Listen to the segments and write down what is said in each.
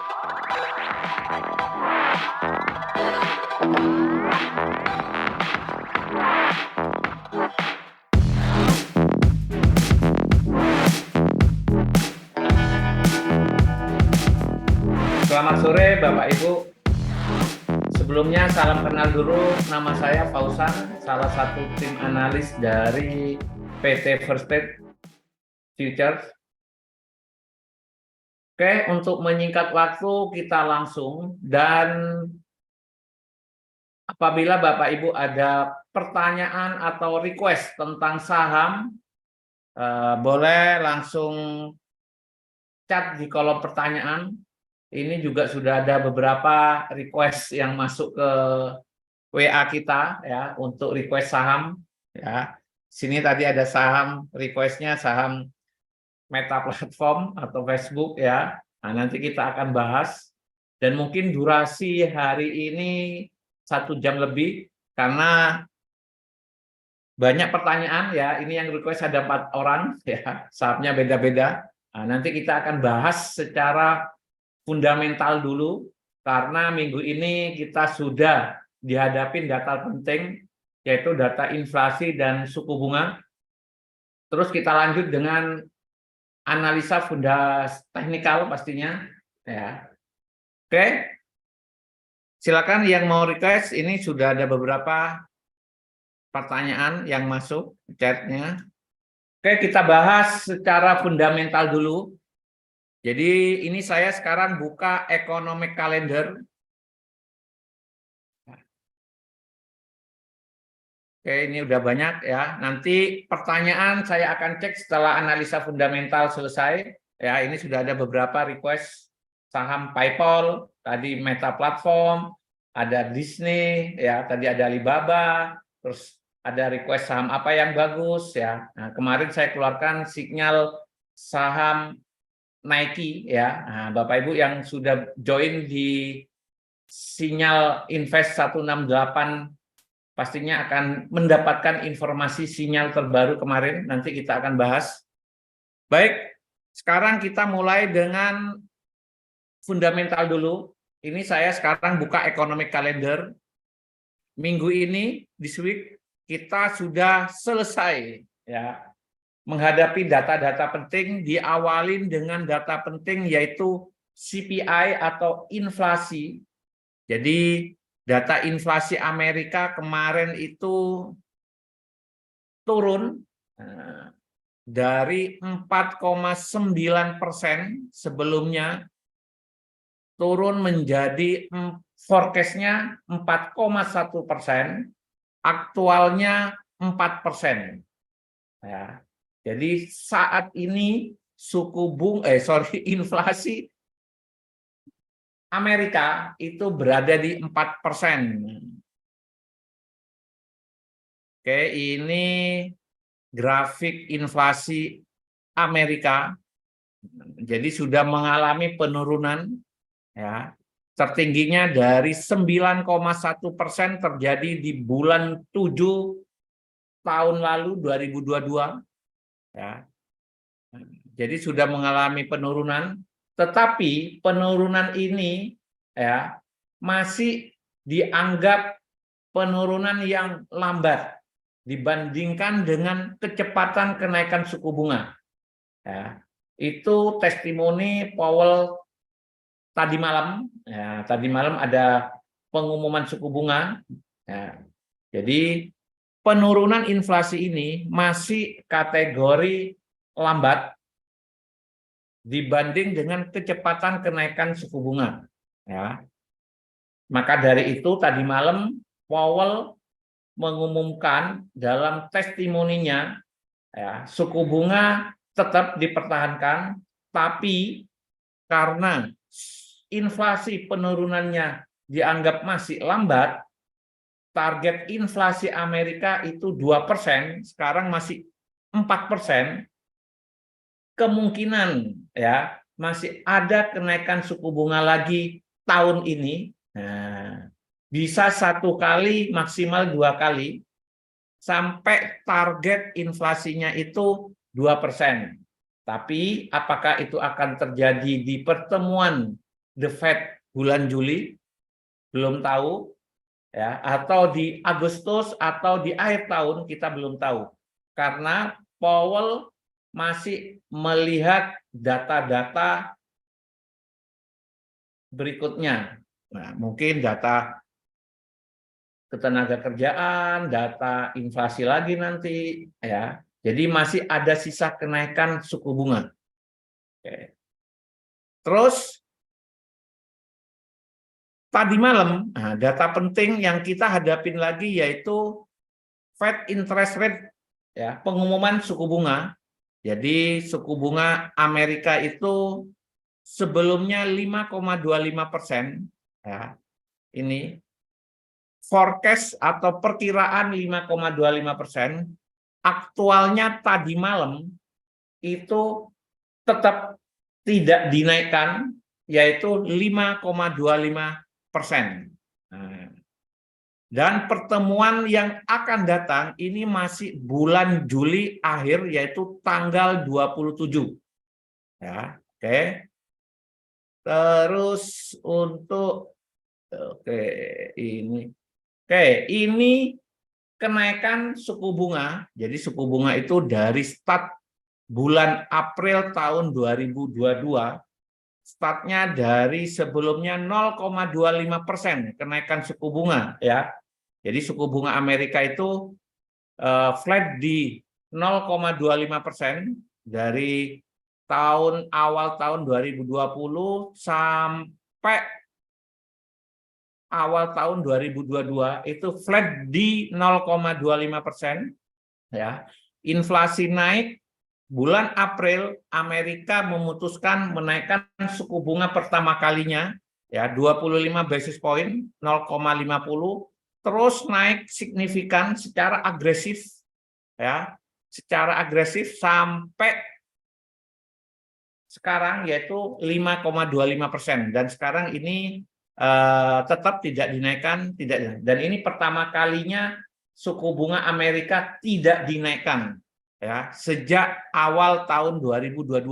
Selamat sore Bapak Ibu. Sebelumnya salam kenal dulu, nama saya Fauzan, salah satu tim analis dari PT First State Futures. Oke, untuk menyingkat waktu kita langsung, dan apabila Bapak Ibu ada pertanyaan atau request tentang saham, boleh langsung chat di kolom pertanyaan. Ini juga sudah ada beberapa request yang masuk ke WA kita ya untuk request saham ya. Sini tadi ada saham requestnya saham Meta Platform atau Facebook ya. Nah, nanti kita akan bahas dan mungkin durasi hari ini 1 jam lebih karena banyak pertanyaan ya. Ini yang request ada 4 orang ya. Sahamnya beda-beda. Nah, nanti kita akan bahas secara fundamental dulu karena minggu ini kita sudah dihadapin data penting yaitu data inflasi dan suku bunga. Terus kita lanjut dengan analisa teknikal pastinya ya. Oke. Silakan yang mau request, ini sudah ada beberapa pertanyaan yang masuk chatnya. Oke, kita bahas secara fundamental dulu. Jadi ini saya sekarang buka economic calendar. Oke, ini udah banyak ya. Nanti pertanyaan saya akan cek setelah analisa fundamental selesai. Ya, ini sudah ada beberapa request saham PayPal, tadi Meta Platform, ada Disney, ya, tadi ada Alibaba, terus ada request saham apa yang bagus ya. Nah, kemarin saya keluarkan sinyal saham Nike ya. Nah, Bapak Ibu yang sudah join di sinyal Invest 168 pastinya akan mendapatkan informasi sinyal terbaru kemarin. Nanti kita akan bahas. Baik, sekarang kita mulai dengan fundamental dulu. Ini saya sekarang buka economic calendar. Minggu ini, this week, kita sudah selesai ya menghadapi data-data penting, diawalin dengan data penting yaitu CPI atau inflasi. Jadi data inflasi Amerika kemarin itu turun dari 4,9% sebelumnya, turun menjadi forecast-nya 4,1%, aktualnya 4%. Ya. Jadi saat ini inflasi Amerika itu berada di 4%. Oke, ini grafik inflasi Amerika. Jadi sudah mengalami penurunan ya. Tertingginya dari 9,1% terjadi di bulan 7 tahun lalu 2022 ya. Jadi sudah mengalami penurunan, tetapi penurunan ini ya masih dianggap penurunan yang lambat dibandingkan dengan kecepatan kenaikan suku bunga. Ya, itu testimoni Powell tadi malam. Ya, tadi malam ada pengumuman suku bunga. Ya, jadi penurunan inflasi ini masih kategori lambat dibanding dengan kecepatan kenaikan suku bunga. Ya. Maka dari itu tadi malam Powell mengumumkan dalam testimoninya ya, suku bunga tetap dipertahankan, tapi karena inflasi penurunannya dianggap masih lambat, target inflasi Amerika itu 2%, sekarang masih 4%, kemungkinan ya masih ada kenaikan suku bunga lagi tahun ini. Nah, bisa 1 kali, maksimal 2 kali, sampai target inflasinya itu 2%. Tapi apakah itu akan terjadi di pertemuan The Fed bulan Juli, belum tahu, ya, atau di Agustus atau di akhir tahun kita belum tahu, karena Powell masih melihat data-data berikutnya. Nah, mungkin data ketenagakerjaan, data inflasi lagi nanti, ya. Jadi masih ada sisa kenaikan suku bunga. Oke. Terus tadi malam, data penting yang kita hadapin lagi yaitu Fed interest rate, ya, pengumuman suku bunga. Jadi suku bunga Amerika itu sebelumnya 5,25%, ya. Ini forecast atau perkiraan 5,25%, aktualnya tadi malam itu tetap tidak dinaikkan, yaitu 5,25%. Dan pertemuan yang akan datang ini masih bulan Juli akhir, yaitu tanggal 27. Ya, oke. Terus untuk ini kenaikan suku bunga. Jadi suku bunga itu dari start bulan April tahun 2022, startnya dari sebelumnya 0,25% kenaikan suku bunga, ya. Jadi suku bunga Amerika itu flat di 0,25% dari awal tahun 2020 sampai awal tahun 2022 itu flat di 0,25%, ya. Inflasi naik. Bulan April Amerika memutuskan menaikkan suku bunga pertama kalinya, ya, 25 basis point, 0,50, terus naik signifikan secara agresif, ya, secara agresif sampai sekarang yaitu 5,25%, dan sekarang ini tetap tidak dinaikkan, dan ini pertama kalinya suku bunga Amerika tidak dinaikkan, ya, sejak awal tahun 2022.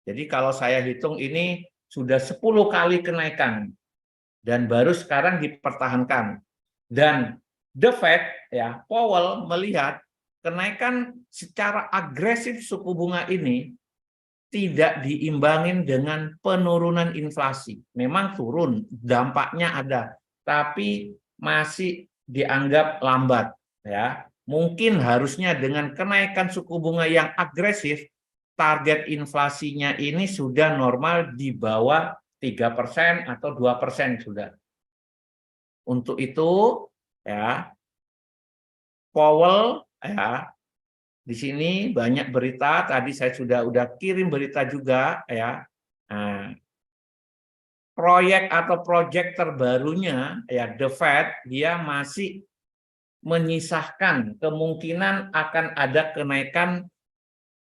Jadi kalau saya hitung ini sudah 10 kali kenaikan dan baru sekarang dipertahankan. Dan The Fed, ya, Powell melihat kenaikan secara agresif suku bunga ini tidak diimbangin dengan penurunan inflasi. Memang turun, dampaknya ada, tapi masih dianggap lambat, ya. Mungkin harusnya dengan kenaikan suku bunga yang agresif, target inflasinya ini sudah normal di bawah 3% atau 2% sudah. Untuk itu, ya, Powell, ya, di sini banyak berita, tadi saya sudah kirim berita juga, ya. Nah, proyek atau proyek terbarunya, ya, The Fed, dia masih menyisahkan kemungkinan akan ada kenaikan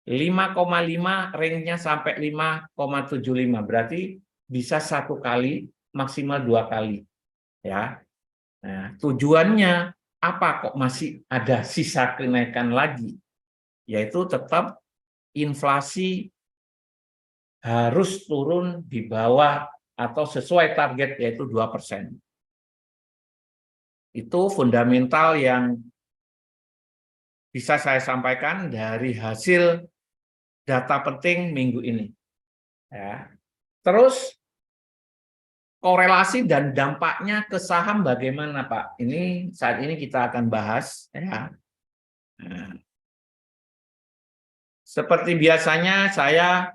5,5, range-nya sampai 5,75, berarti bisa 1 kali, maksimal 2 kali, ya. Nah, tujuannya apa kok masih ada sisa kenaikan lagi? Yaitu tetap inflasi harus turun di bawah atau sesuai target, yaitu 2%. Itu fundamental yang bisa saya sampaikan dari hasil data penting minggu ini. Ya. Terus korelasi dan dampaknya ke saham bagaimana, Pak? Ini saat ini kita akan bahas, ya. Nah, seperti biasanya saya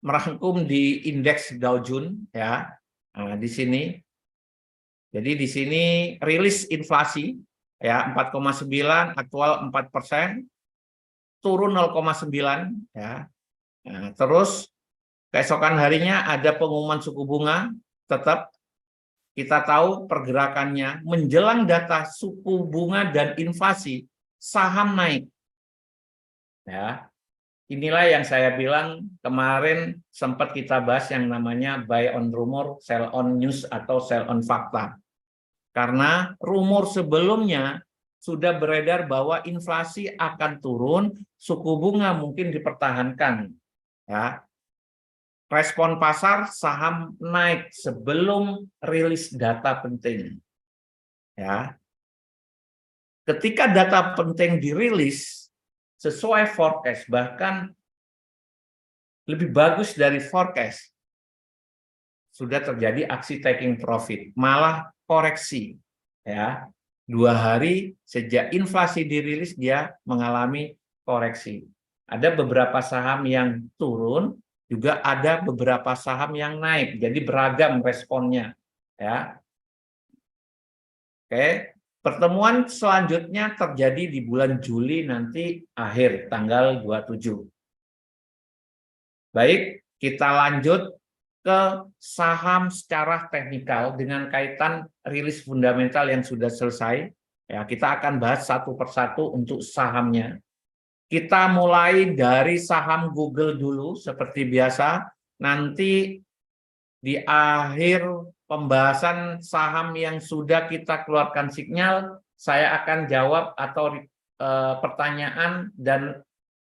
merangkum di indeks Dow Jones, ya. Nah, di sini. Jadi di sini rilis inflasi, ya, 4,9, aktual 4%, turun 0,9, ya. Nah, terus keesokan harinya ada pengumuman suku bunga, tetap kita tahu pergerakannya menjelang data suku bunga dan inflasi, saham naik. Ya. Inilah yang saya bilang kemarin sempat kita bahas yang namanya buy on rumor, sell on news atau sell on fakta. Karena rumor sebelumnya sudah beredar bahwa inflasi akan turun, suku bunga mungkin dipertahankan. Ya. respon pasar saham naik sebelum rilis data penting. Ya. Ketika data penting dirilis sesuai forecast, bahkan lebih bagus dari forecast, sudah terjadi aksi taking profit, malah koreksi. Ya, 2 hari sejak inflasi dirilis dia mengalami koreksi. Ada beberapa saham yang turun, juga ada beberapa saham yang naik. Jadi beragam responnya. Ya, oke. Pertemuan selanjutnya terjadi di bulan Juli nanti akhir tanggal 27. Baik, kita lanjut ke saham secara teknikal dengan kaitan rilis fundamental yang sudah selesai. Ya, kita akan bahas satu persatu untuk sahamnya. Kita mulai dari saham Google dulu seperti biasa. Nanti di akhir pembahasan saham yang sudah kita keluarkan sinyal, saya akan jawab atau pertanyaan dan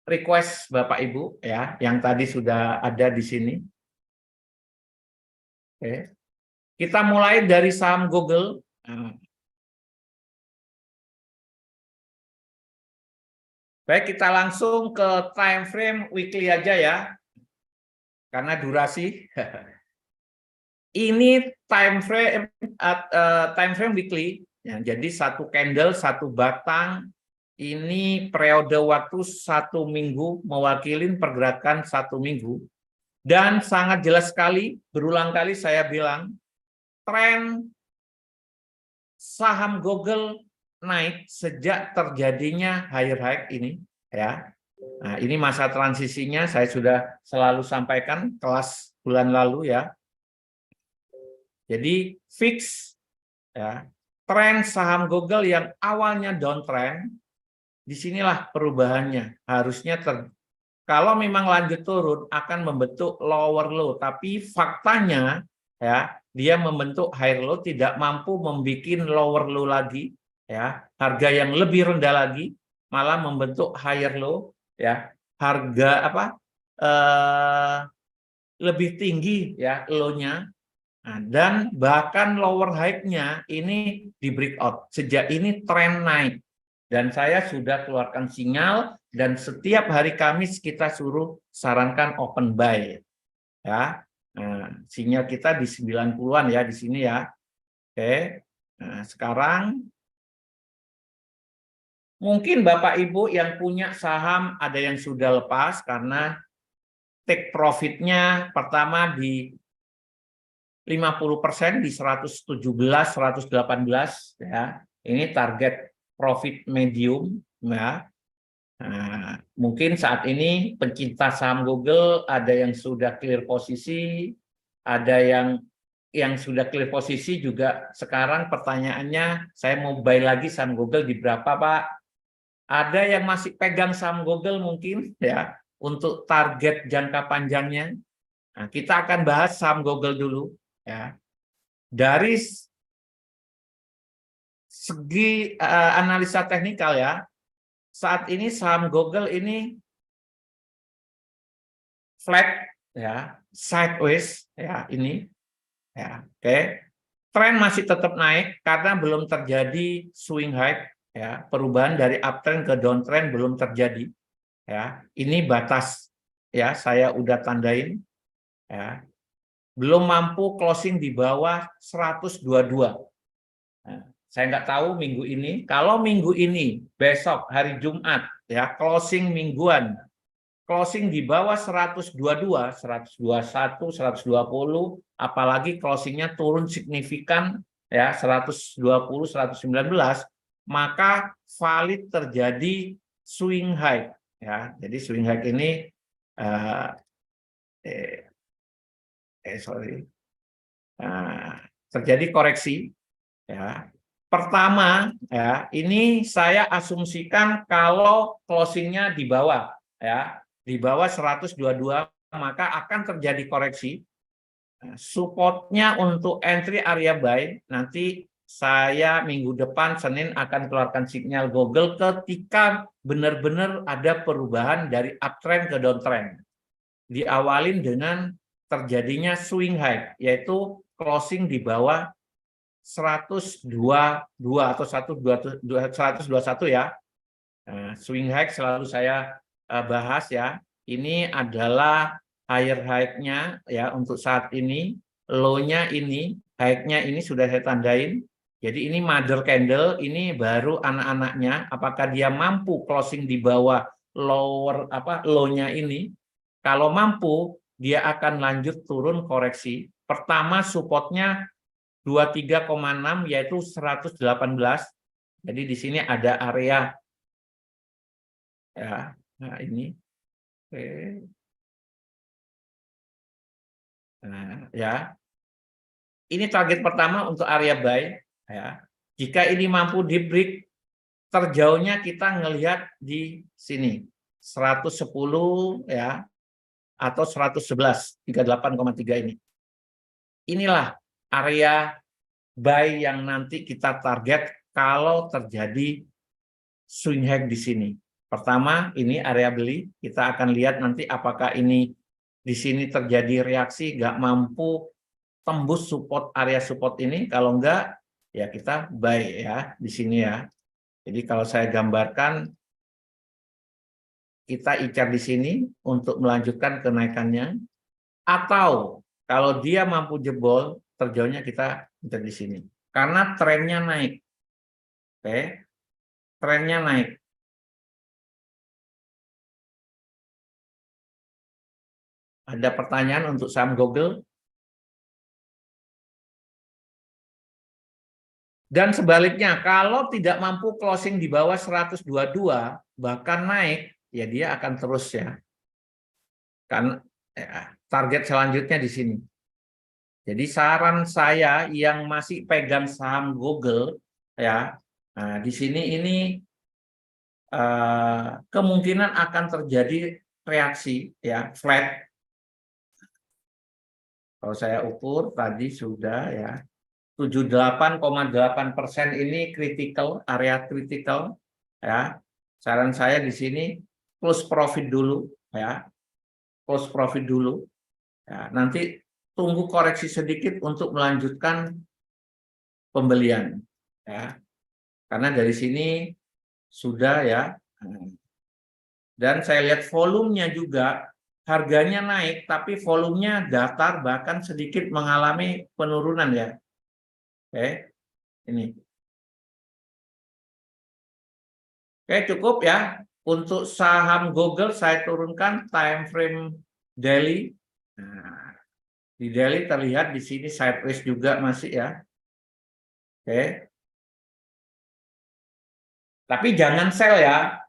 request Bapak Ibu ya yang tadi sudah ada di sini. Oke. Kita mulai dari saham Google. Baik, kita langsung ke time frame weekly aja ya. Karena durasi. Ini time frame weekly. Ya, jadi satu candle, satu batang. Ini periode waktu 1 minggu mewakili pergerakan 1 minggu. Dan sangat jelas sekali, berulang kali saya bilang, tren saham Google naik sejak terjadinya higher high ini. Ya. Nah, ini masa transisinya saya sudah selalu sampaikan kelas bulan lalu ya. Jadi fix ya, tren saham Google yang awalnya downtrend, disinilah perubahannya. Harusnya kalau memang lanjut turun akan membentuk lower low, tapi faktanya ya dia membentuk higher low, tidak mampu membuat lower low lagi, ya harga yang lebih rendah lagi, malah membentuk higher low, ya harga lebih tinggi ya low-nya. Nah, dan bahkan lower high-nya ini di breakout. Sejak ini tren naik. Dan saya sudah keluarkan sinyal dan setiap hari Kamis kita suruh sarankan open buy. Ya. Nah, sinyal kita di 90-an ya di sini ya. Oke. Nah, sekarang mungkin Bapak Ibu yang punya saham ada yang sudah lepas karena take profit-nya pertama di 50% di 117, 118 ya. Ini target profit medium ya. Nah, mungkin saat ini pencinta saham Google ada yang sudah clear posisi, ada yang sudah clear posisi juga. Sekarang pertanyaannya, saya mau buy lagi saham Google di berapa, Pak? Ada yang masih pegang saham Google mungkin ya untuk target jangka panjangnya. Nah, kita akan bahas saham Google dulu. Ya, dari segi analisa teknikal ya, saat ini saham Google ini flat ya, sideways ya ini ya, oke. Tren masih tetap naik karena belum terjadi swing high ya, perubahan dari uptrend ke downtrend belum terjadi ya. Ini batas ya, saya udah tandain ya. Belum mampu closing di bawah 122. Nah, saya nggak tahu minggu ini. Kalau minggu ini, besok hari Jumat, ya closing mingguan, closing di bawah 122, 121, 120, apalagi closingnya turun signifikan, ya 120, 119, maka valid terjadi swing high. Ya, jadi swing high ini terjadi koreksi ya. Pertama ya, ini saya asumsikan kalau closingnya di bawah ya, di bawah 122 maka akan terjadi koreksi. Supportnya untuk entry area buy nanti saya minggu depan Senin akan keluarkan sinyal Google ketika benar-benar ada perubahan dari uptrend ke downtrend. Diawalin dengan terjadinya swing high, yaitu closing di bawah 122 atau 121 ya. Nah, swing high selalu saya bahas ya. Ini adalah higher high-nya ya untuk saat ini, low-nya ini, high-nya ini sudah saya tandain. Jadi ini mother candle, ini baru anak-anaknya. Apakah dia mampu closing di bawah low-nya ini? Kalau mampu, dia akan lanjut turun koreksi. Pertama support-nya 23,6 yaitu 118. Jadi di sini ada area ya. Nah, ini. Oke. Nah, ya. Ini target pertama untuk area buy ya. Jika ini mampu di break, terjauhnya kita ngelihat di sini 110 ya atau 111 38,3 ini. Inilah area buy yang nanti kita target kalau terjadi swing high di sini. Pertama, ini area beli. Kita akan lihat nanti apakah ini di sini terjadi reaksi nggak mampu tembus area support ini. Kalau enggak, ya kita buy ya di sini ya. Jadi kalau saya gambarkan, kita icar di sini untuk melanjutkan kenaikannya. Atau kalau dia mampu jebol, terjauhnya kita icar di sini. Karena trennya naik. Oke, trennya naik. Ada pertanyaan untuk saham Google? Dan sebaliknya, kalau tidak mampu closing di bawah 122, bahkan naik, ya dia akan terus ya. Kan target selanjutnya di sini. Jadi saran saya yang masih pegang saham Google, ya, nah, di sini ini kemungkinan akan terjadi reaksi ya flat. Kalau saya ukur tadi sudah ya. 78,8% ini critical, area critical ya. Saran saya di sini close profit dulu ya. Close profit dulu. Ya, nanti tunggu koreksi sedikit untuk melanjutkan pembelian ya. Karena dari sini sudah ya. Dan saya lihat volumenya juga harganya naik tapi volumenya datar bahkan sedikit mengalami penurunan ya. Oke, ini. Oke, cukup ya. Untuk saham Google saya turunkan time frame daily. Nah, di daily terlihat di sini sideways juga masih ya. Oke. Tapi jangan sell ya.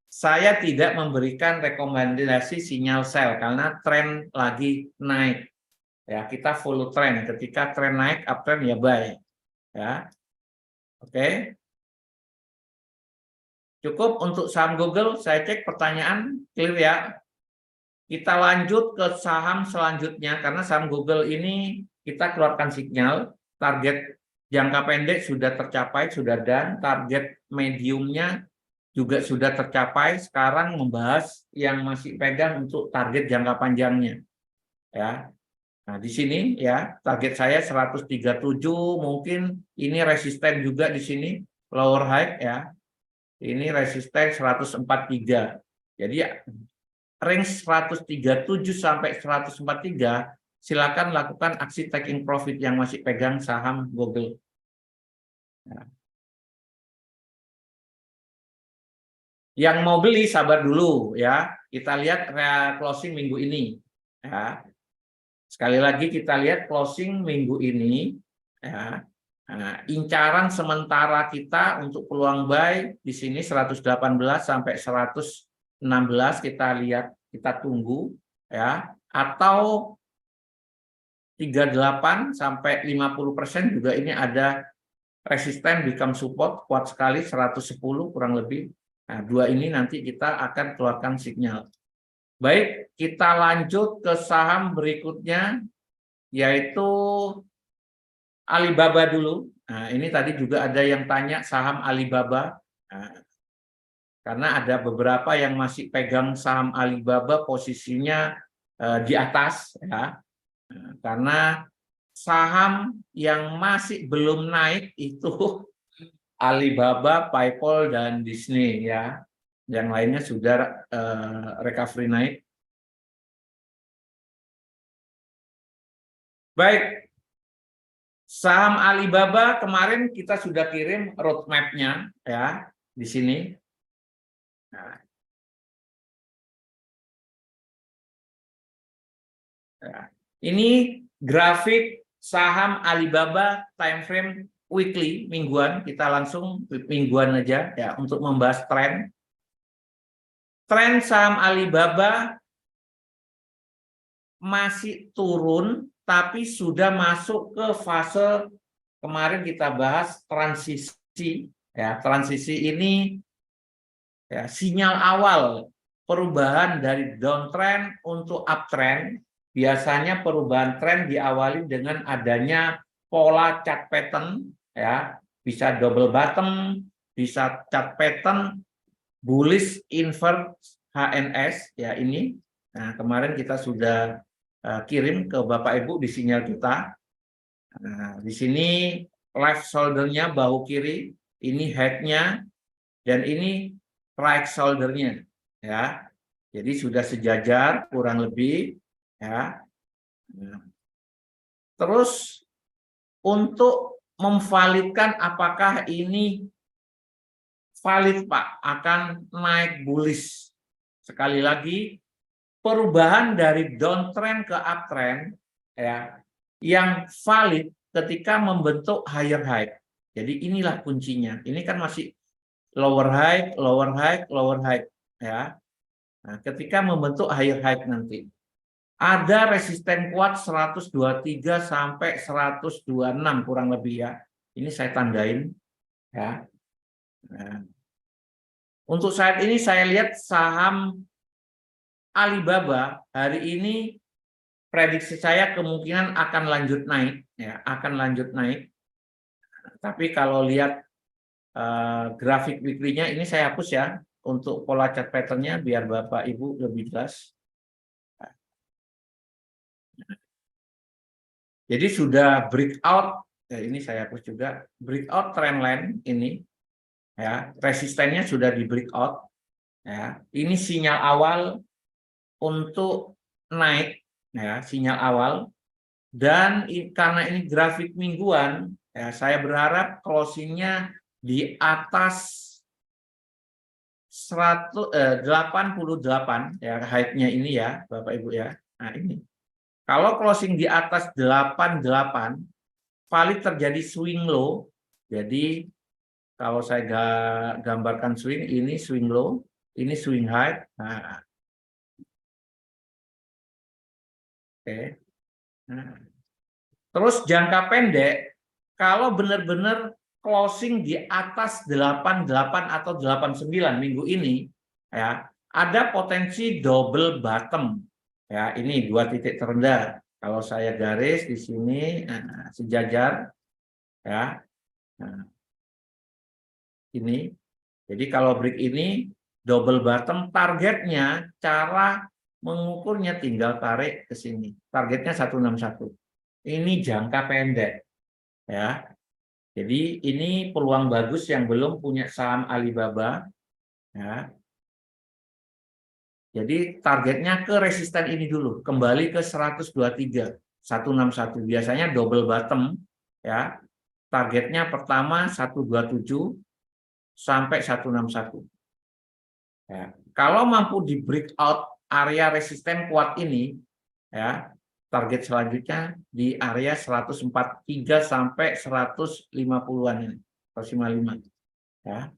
Saya tidak memberikan rekomendasi sinyal sell karena tren lagi naik. Ya, kita follow trend. Ketika tren naik, uptrend ya buy. Ya. Oke. Cukup untuk saham Google, saya cek pertanyaan clear ya. Kita lanjut ke saham selanjutnya karena saham Google ini kita keluarkan sinyal target jangka pendek sudah tercapai, sudah dan target mediumnya juga sudah tercapai. Sekarang membahas yang masih pegang untuk target jangka panjangnya. Ya. Nah, di sini ya, target saya 137, mungkin ini resisten juga di sini, lower high ya. Ini resisten 143. Jadi range 137 sampai 143, silakan lakukan aksi taking profit yang masih pegang saham Google. Ya. Yang mau beli sabar dulu ya. Kita lihat closing minggu ini. Ya. Sekali lagi kita lihat closing minggu ini. Ya. Nah, incaran sementara kita untuk peluang buy di sini 118 sampai 116 kita lihat, kita tunggu ya. Atau 38 sampai 50% juga ini ada resisten become support kuat sekali 110 kurang lebih. Nah, dua ini nanti kita akan keluarkan sinyal. Baik, kita lanjut ke saham berikutnya yaitu Alibaba dulu. Nah, ini tadi juga ada yang tanya saham Alibaba. Nah, karena ada beberapa yang masih pegang saham Alibaba posisinya di atas ya. Karena saham yang masih belum naik itu Alibaba, PayPal, dan Disney ya. Yang lainnya sudah recovery naik. Baik, saham Alibaba kemarin kita sudah kirim roadmap-nya ya di sini. Nah, ya. Ini grafik saham Alibaba time frame weekly mingguan. Kita langsung mingguan aja ya untuk membahas tren. Tren saham Alibaba masih turun, tapi sudah masuk ke fase kemarin kita bahas transisi. Ya, transisi ini ya, sinyal awal perubahan dari downtrend untuk uptrend. Biasanya perubahan tren diawali dengan adanya pola chart pattern, ya, bisa double bottom, bisa chart pattern bullish invert HNS, ya ini. Nah, kemarin kita sudah kirim ke Bapak Ibu di sinyal kita. Nah, di sini left shoulder-nya bahu kiri, ini head-nya, dan ini right shoulder-nya, ya. Jadi sudah sejajar kurang lebih, ya. Nah, terus untuk memvalidkan apakah ini valid Pak akan naik bullish. Sekali lagi perubahan dari downtrend ke uptrend ya yang valid ketika membentuk higher high. Jadi inilah kuncinya. Ini kan masih lower high, lower high, lower high ya. Nah, ketika membentuk higher high nanti ada resisten kuat 123 sampai 126 kurang lebih ya. Ini saya tandain ya. Nah, untuk saat ini saya lihat saham Alibaba hari ini prediksi saya kemungkinan akan lanjut naik ya, akan lanjut naik. Tapi kalau lihat grafik weekly-nya ini saya hapus ya untuk pola chart pattern-nya biar Bapak Ibu lebih jelas. Jadi sudah breakout, ya ini saya hapus juga, breakout trendline ini ya, resistennya sudah di breakout ya. Ini sinyal awal untuk naik ya, sinyal awal. Dan karena ini grafik mingguan, ya, saya berharap closingnya di atas 88 ya, height-nya ini ya, Bapak Ibu ya. Nah, ini. Kalau closing di atas 88, valid terjadi swing low. Jadi kalau saya gambarkan swing, ini swing low, ini swing high. Nah, oke. Nah. Terus jangka pendek, kalau benar-benar closing di atas 88 atau 89 minggu ini, ya ada potensi double bottom. Ya, ini 2 titik terendah. Kalau saya garis di sini sejajar, ya. Nah, ini. Jadi kalau break ini double bottom, targetnya cara mengukurnya tinggal tarik ke sini. Targetnya 161. Ini jangka pendek, ya. Jadi ini peluang bagus yang belum punya saham Alibaba, ya. Jadi targetnya ke resisten ini dulu, kembali ke 123, 161. Biasanya double bottom, ya. Targetnya pertama 127 sampai 161. Ya. Kalau mampu di breakout area resisten kuat ini, ya, target selanjutnya di area 143 sampai 150-an ini, 155 ya.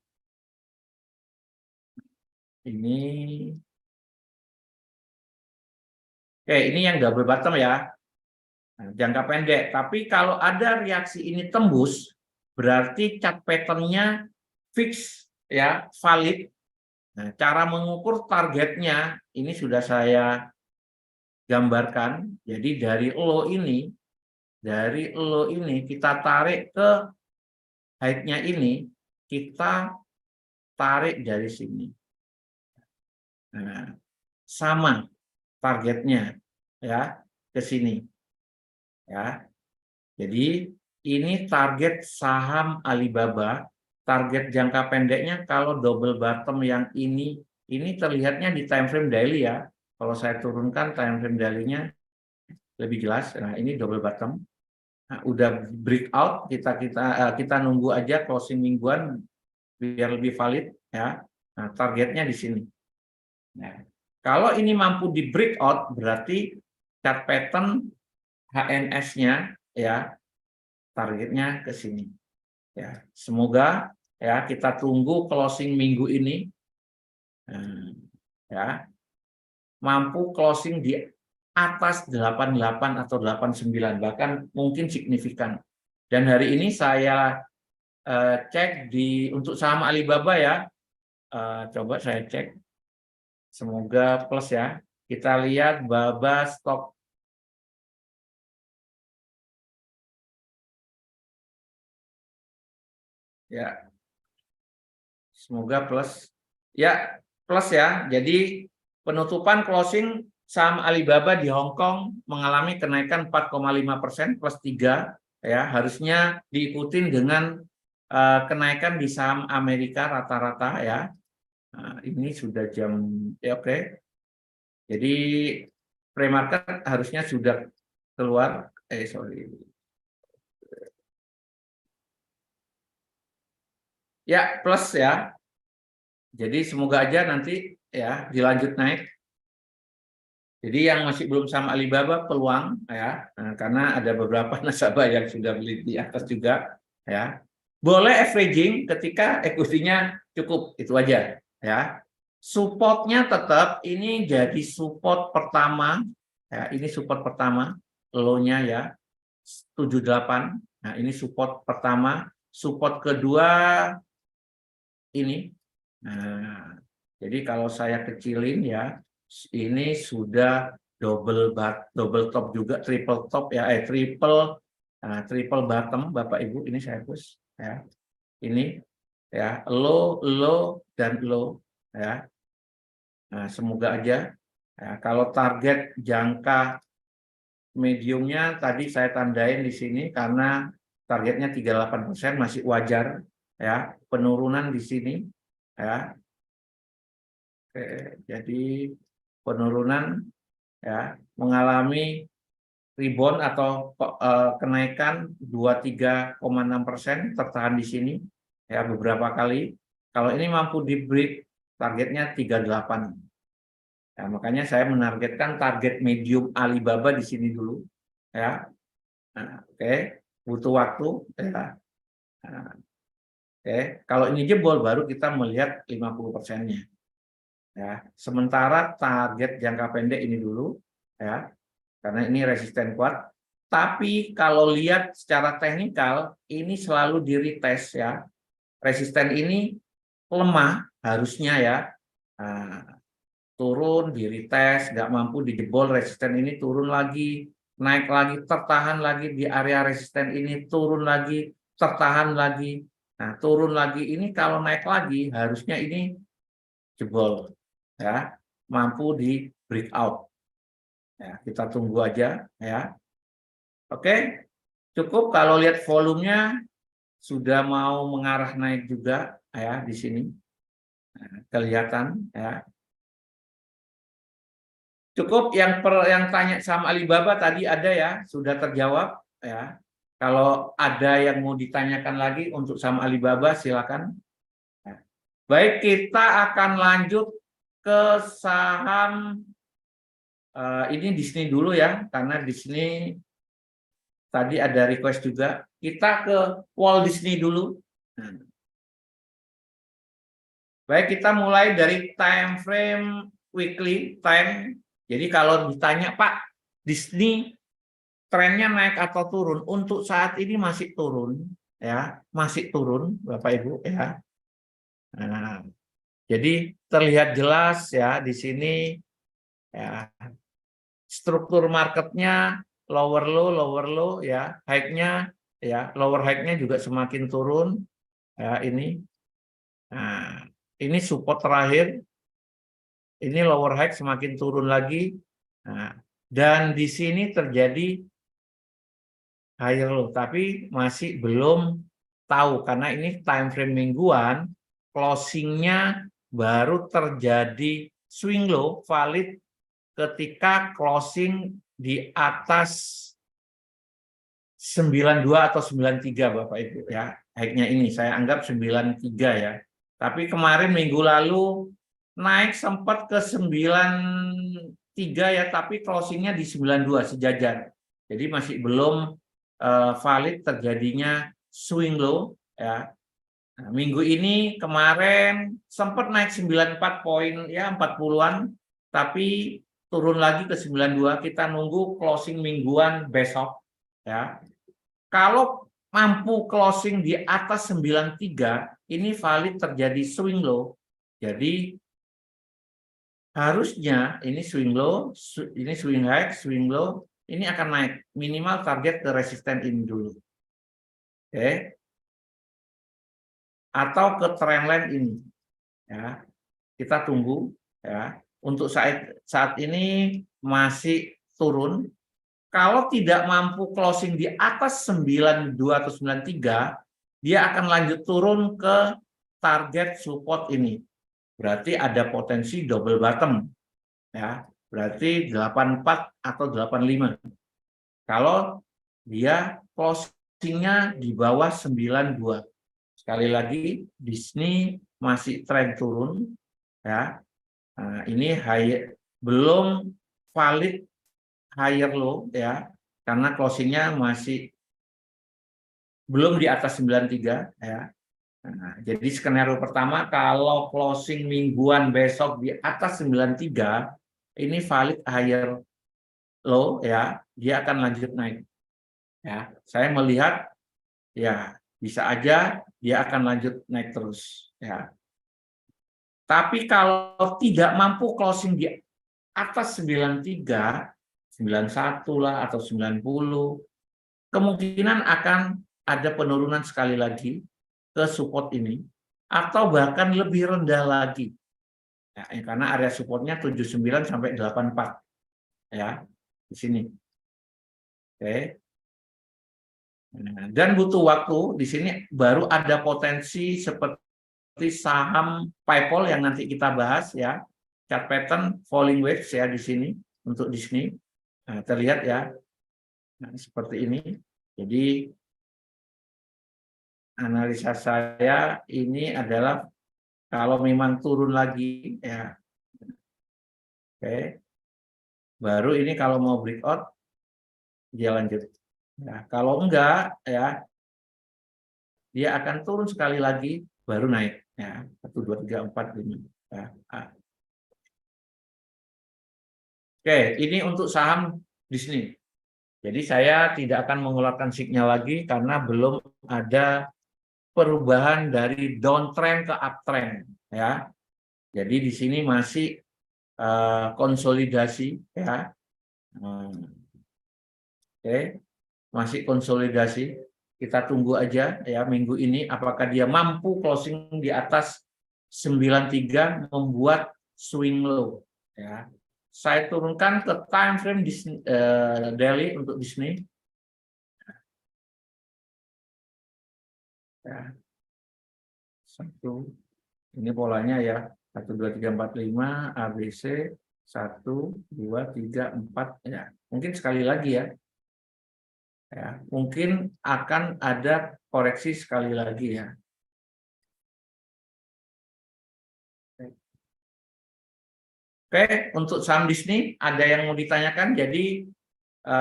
Ini ini yang double bottom ya. Nah, jangka pendek, tapi kalau ada reaksi ini tembus berarti chart pattern-nya fix ya, valid. Nah, cara mengukur targetnya ini sudah saya gambarkan. Jadi dari low ini kita tarik ke height-nya ini, kita tarik dari sini. Nah, sama targetnya. ya ke sini ya. Jadi ini target saham Alibaba, target jangka pendeknya kalau double bottom yang ini terlihatnya di time frame daily ya. Kalau saya turunkan time frame daily-nya lebih jelas. Nah, ini double bottom. Nah, udah breakout, kita nunggu aja closing mingguan biar lebih valid ya. Nah, targetnya di sini. Nah, kalau ini mampu di breakout berarti chart pattern HNS-nya ya targetnya ke sini. Ya, semoga ya kita tunggu closing minggu ini ya mampu closing di atas 88 atau 89 bahkan mungkin signifikan. Dan hari ini saya cek untuk saham Alibaba ya. Coba saya cek. Semoga plus ya. Kita lihat Baba stok. Ya, semoga plus. Ya, plus ya. Jadi penutupan closing saham Alibaba di Hong Kong mengalami kenaikan 4,5% plus 3 ya. Harusnya diikutin dengan kenaikan di saham Amerika rata-rata ya. Nah, ini sudah jam ya oke. Jadi pre-market harusnya sudah keluar. Sorry. Ya, plus ya. Jadi semoga aja nanti ya dilanjut naik. Jadi yang masih belum sama Alibaba peluang ya, karena ada beberapa nasabah yang sudah beli di atas juga ya. Boleh averaging ketika equity-nya cukup, itu aja ya. Supportnya tetap ini jadi support pertama ya, ini support pertama, low-nya ya 78. Nah, ini support pertama, support kedua ini. Nah, jadi kalau saya kecilin ya, ini sudah double top juga, triple top ya, triple bottom Bapak Ibu, ini saya hapus ya. Ini ya, low dan low ya. Nah, semoga aja ya, kalau target jangka mediumnya tadi saya tandain di sini karena targetnya 38% masih wajar ya, penurunan di sini ya. Oke, jadi penurunan ya mengalami rebound atau kenaikan 23,6% tertahan di sini ya beberapa kali. Kalau ini mampu di break targetnya 38. Ya, makanya saya menargetkan target medium Alibaba di sini dulu ya. Nah, oke, butuh waktu ya. Nah, oke, kalau ini jebol baru kita melihat 50%-nya. Ya, sementara target jangka pendek ini dulu ya, karena ini resisten kuat. Tapi kalau lihat secara teknikal ini selalu di retest ya. Resisten ini lemah harusnya ya. Nah, turun di retest, nggak mampu dijebol, resisten ini turun lagi, naik lagi, tertahan lagi di area resisten ini, turun lagi, tertahan lagi. Nah, turun lagi ini kalau naik lagi harusnya ini jebol ya, mampu di breakout ya, kita tunggu aja ya. Oke, cukup kalau lihat volumenya sudah mau mengarah naik juga ya di sini. Nah, kelihatan ya. Cukup yang tanya sama Alibaba tadi ada ya, sudah terjawab ya. Kalau ada yang mau ditanyakan lagi untuk sama Alibaba silakan. Ya. Baik, kita akan lanjut ke saham ini Disney dulu ya, karena Disney tadi ada request juga. Kita ke Walt Disney dulu. Nah, baik, kita mulai dari time frame weekly time. Jadi kalau ditanya, Pak, Disney trennya naik atau turun? Untuk saat ini masih turun, ya, masih turun, Bapak Ibu, ya. Nah, jadi terlihat jelas ya di sini, ya, struktur marketnya lower low, ya, high-nya, ya, lower high-nya juga semakin turun, ya ini. Nah, ini support terakhir. Ini lower high semakin turun lagi. Nah, Dan di sini terjadi higher low, tapi masih belum tahu karena ini time frame mingguan, closingnya baru terjadi swing low valid ketika closing di atas 92 atau 93 Bapak Ibu ya. High-nya ini saya anggap 93 ya. Tapi kemarin minggu lalu naik sempat ke 93 ya, tapi closingnya di 92 sejajar. Jadi masih belum valid terjadinya swing low ya. Nah, minggu ini kemarin sempat naik 94 poin ya, 40-an, tapi turun lagi ke 92. Kita nunggu closing mingguan besok ya. Kalau mampu closing di atas 93, ini valid terjadi swing low. Jadi harusnya ini swing low, ini swing high, swing low, ini akan naik. Minimal target ke resisten ini dulu. Oke. Atau ke trendline ini. Ya. Kita tunggu ya. Untuk saat ini masih turun. Kalau tidak mampu closing di atas 92 atau 93, dia akan lanjut turun ke target support ini. Berarti ada potensi double bottom. Ya, berarti 84 atau 85. Kalau dia closingnya di bawah 92. Sekali lagi, Disney masih tren turun. Ya, nah, ini belum valid higher low ya, karena closingnya masih belum di atas 93 ya. Nah, jadi skenario pertama kalau closing mingguan besok di atas 93 ini valid higher low ya, dia akan lanjut naik. Ya, saya melihat ya bisa aja dia akan lanjut naik terus ya. Tapi kalau tidak mampu closing di atas 93, 91 lah atau 90, kemungkinan akan ada penurunan sekali lagi ke support ini atau bahkan lebih rendah lagi. Ya, karena area supportnya 79 sampai 84 ya di sini. Oke. Dan butuh waktu di sini baru ada potensi seperti saham PayPal yang nanti kita bahas ya. Chart pattern falling waves ya di sini untuk Disney. Nah, terlihat ya. Nah, seperti ini. Jadi analisa saya ini adalah kalau memang turun lagi ya. Oke. Baru ini kalau mau breakout dia lanjut. Ya, kalau enggak ya dia akan turun sekali lagi baru naik ya. 1 2 3 4 5 ya. Oke, ini untuk saham Disney. Jadi saya tidak akan mengeluarkan signal lagi karena belum ada perubahan dari downtrend ke uptrend ya. Jadi di sini masih konsolidasi ya. Oke, masih konsolidasi. Kita tunggu aja ya minggu ini apakah dia mampu closing di atas 93 membuat swing low ya. Saya turunkan ke time frame Disney, daily untuk Disney. Ya. Satu, ini polanya ya. 1 2 3 4 5 ABC 1 2 3 4 ya. Mungkin sekali lagi ya. Ya, mungkin akan ada koreksi sekali lagi ya. Oke, untuk saham Disney ada yang mau ditanyakan, jadi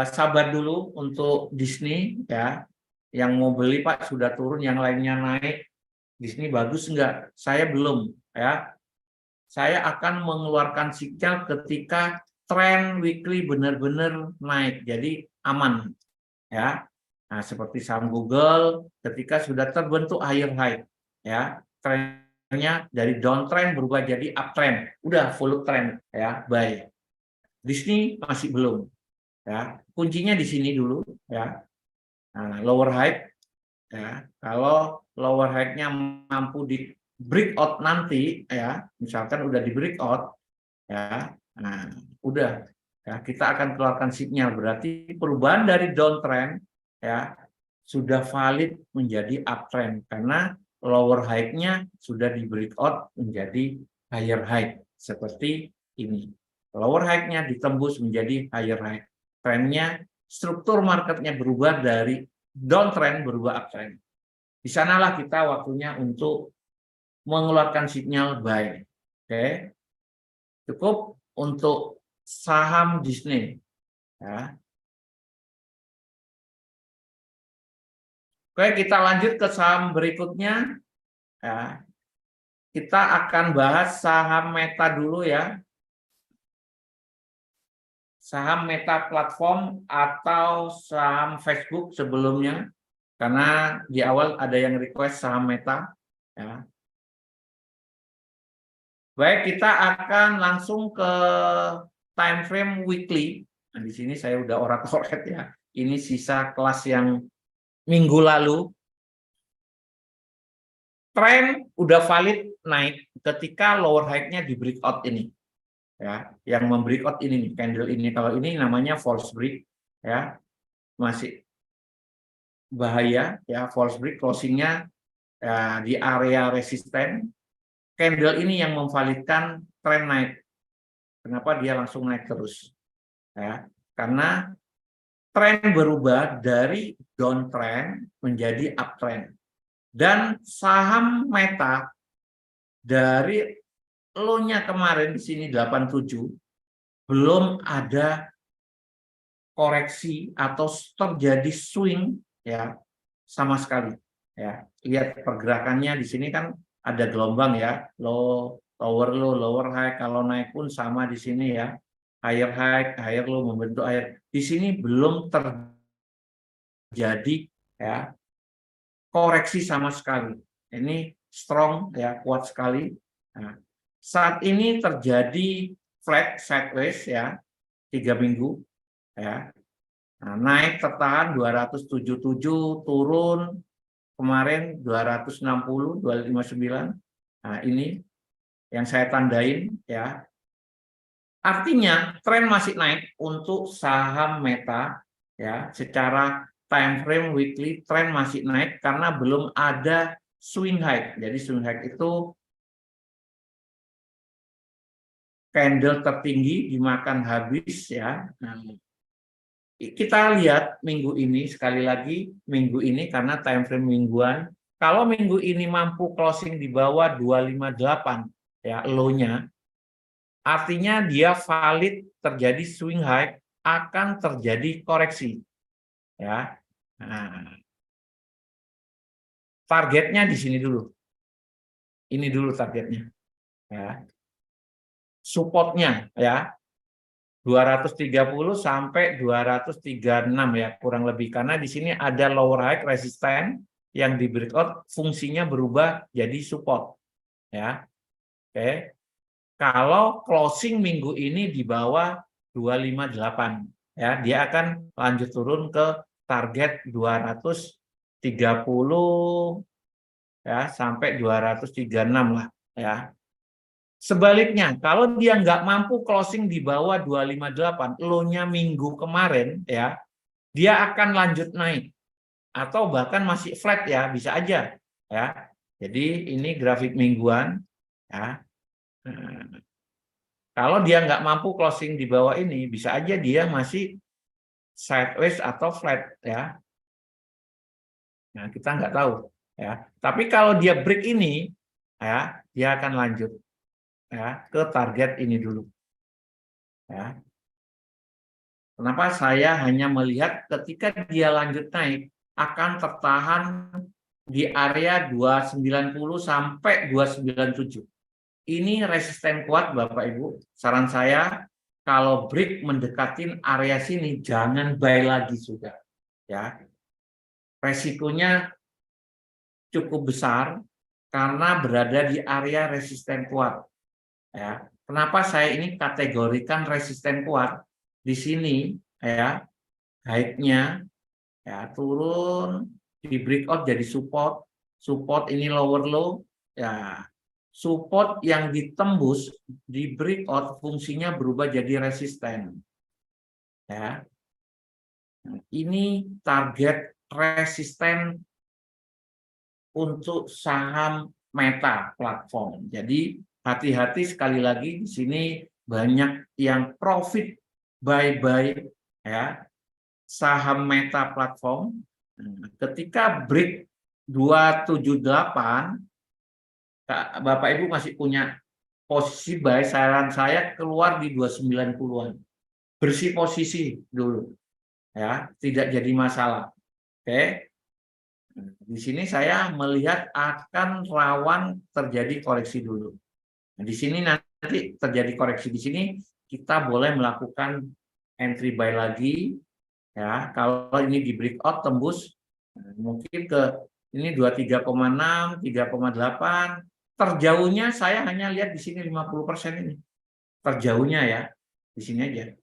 sabar dulu untuk Disney ya. Yang mau beli Pak sudah turun, yang lainnya naik. Disney bagus enggak? Saya belum ya. Saya akan mengeluarkan signal ketika tren weekly benar-benar naik, jadi aman ya. Nah, seperti saham Google ketika sudah terbentuk higher high ya, trennya dari downtrend berubah jadi uptrend, udah full trend ya, buy. Disney masih belum ya. Kuncinya di sini dulu ya. Nah, lower high ya. Kalau lower high-nya mampu di breakout nanti ya, misalkan udah di breakout ya, nah udah ya, kita akan keluarkan sinyal. Berarti perubahan dari downtrend ya sudah valid menjadi uptrend karena lower high-nya sudah di breakout menjadi higher high seperti ini. Lower high-nya ditembus menjadi higher high. Trennya, struktur marketnya berubah dari downtrend berubah uptrend. Di sanalah kita waktunya untuk mengeluarkan sinyal buy. Oke. Cukup untuk saham Disney. Ya. Oke, kita lanjut ke saham berikutnya. Ya. Kita akan bahas saham Meta dulu ya. Saham Meta Platform atau saham Facebook sebelumnya. Karena di awal ada yang request saham Meta. Ya. Baik, kita akan langsung ke time frame weekly. Nah, di sini saya udah orat-orat ya. Ini sisa kelas yang minggu lalu. Tren udah valid naik ketika lower high-nya di breakout ini. Ya, yang membreakout ini nih, candle ini. Kalau ini namanya false break ya. Masih bahaya ya, false break closingnya ya, di area resisten. Candle ini yang memvalidkan tren naik. Kenapa dia langsung naik terus? Ya, karena tren berubah dari downtrend menjadi uptrend. Dan saham Meta dari low-nya kemarin di sini 87 belum ada koreksi atau terjadi swing ya sama sekali ya. Lihat pergerakannya di sini kan ada gelombang ya, lower low, lower high. Kalau naik pun sama di sini ya, higher high, higher low membentuk higher. Di sini belum terjadi ya koreksi sama sekali. Ini strong ya, kuat sekali. Nah, saat ini terjadi flat sideways ya, 3 minggu ya. Nah, naik tertahan 277, turun kemarin 260, 259. Nah, ini yang saya tandain ya. Artinya tren masih naik untuk saham Meta ya, secara time frame weekly tren masih naik karena belum ada swing high. Jadi swing high itu candle tertinggi dimakan habis ya. Nah, kita lihat minggu ini sekali lagi minggu ini karena time frame mingguan. Kalau minggu ini mampu closing di bawah 258 ya low-nya, artinya dia valid terjadi swing high, akan terjadi koreksi. Ya. Nah, targetnya di sini dulu. Ini dulu targetnya. Ya. Supportnya ya 230 sampai 236 ya kurang lebih, karena di sini ada lower high resisten yang di breakout fungsinya berubah jadi support ya. Oke. Kalau closing minggu ini di bawah 258 ya, dia akan lanjut turun ke target 230 ya sampai 236 lah ya. Sebaliknya, kalau dia nggak mampu closing di bawah 258, low-nya minggu kemarin ya, dia akan lanjut naik atau bahkan masih flat ya, bisa aja ya. Jadi ini grafik mingguan ya. Kalau dia nggak mampu closing di bawah ini, bisa aja dia masih sideways atau flat ya. Nah, kita nggak tahu ya. Tapi kalau dia break ini ya, dia akan lanjut ya ke target ini dulu. Ya. Kenapa saya hanya melihat ketika dia lanjut naik akan tertahan di area 290 sampai 297. Ini resisten kuat Bapak Ibu. Saran saya kalau break mendekatin area sini jangan buy lagi sudah. Ya. Resikonya cukup besar karena berada di area resisten kuat. Ya. Kenapa saya ini kategorikan resisten kuat? Di sini ya, high-nya ya turun di breakout jadi support, support ini lower low ya. Support yang ditembus di breakout fungsinya berubah jadi resisten. ya. Ini target resisten untuk saham Meta platform. Jadi hati-hati, sekali lagi di sini banyak yang profit buy ya saham Meta platform. Ketika break 278, Bapak Ibu masih punya posisi buy, saran saya keluar di 290-an. Bersih posisi dulu ya, tidak jadi masalah. Oke. Di sini saya melihat akan rawan terjadi koreksi dulu. Nah, di sini nanti terjadi koreksi di sini, kita boleh melakukan entry buy lagi ya. Kalau ini di breakout tembus mungkin ke ini 23,6, 3,8. Terjauhnya saya hanya lihat di sini 50% ini. Terjauhnya ya. Di sini aja.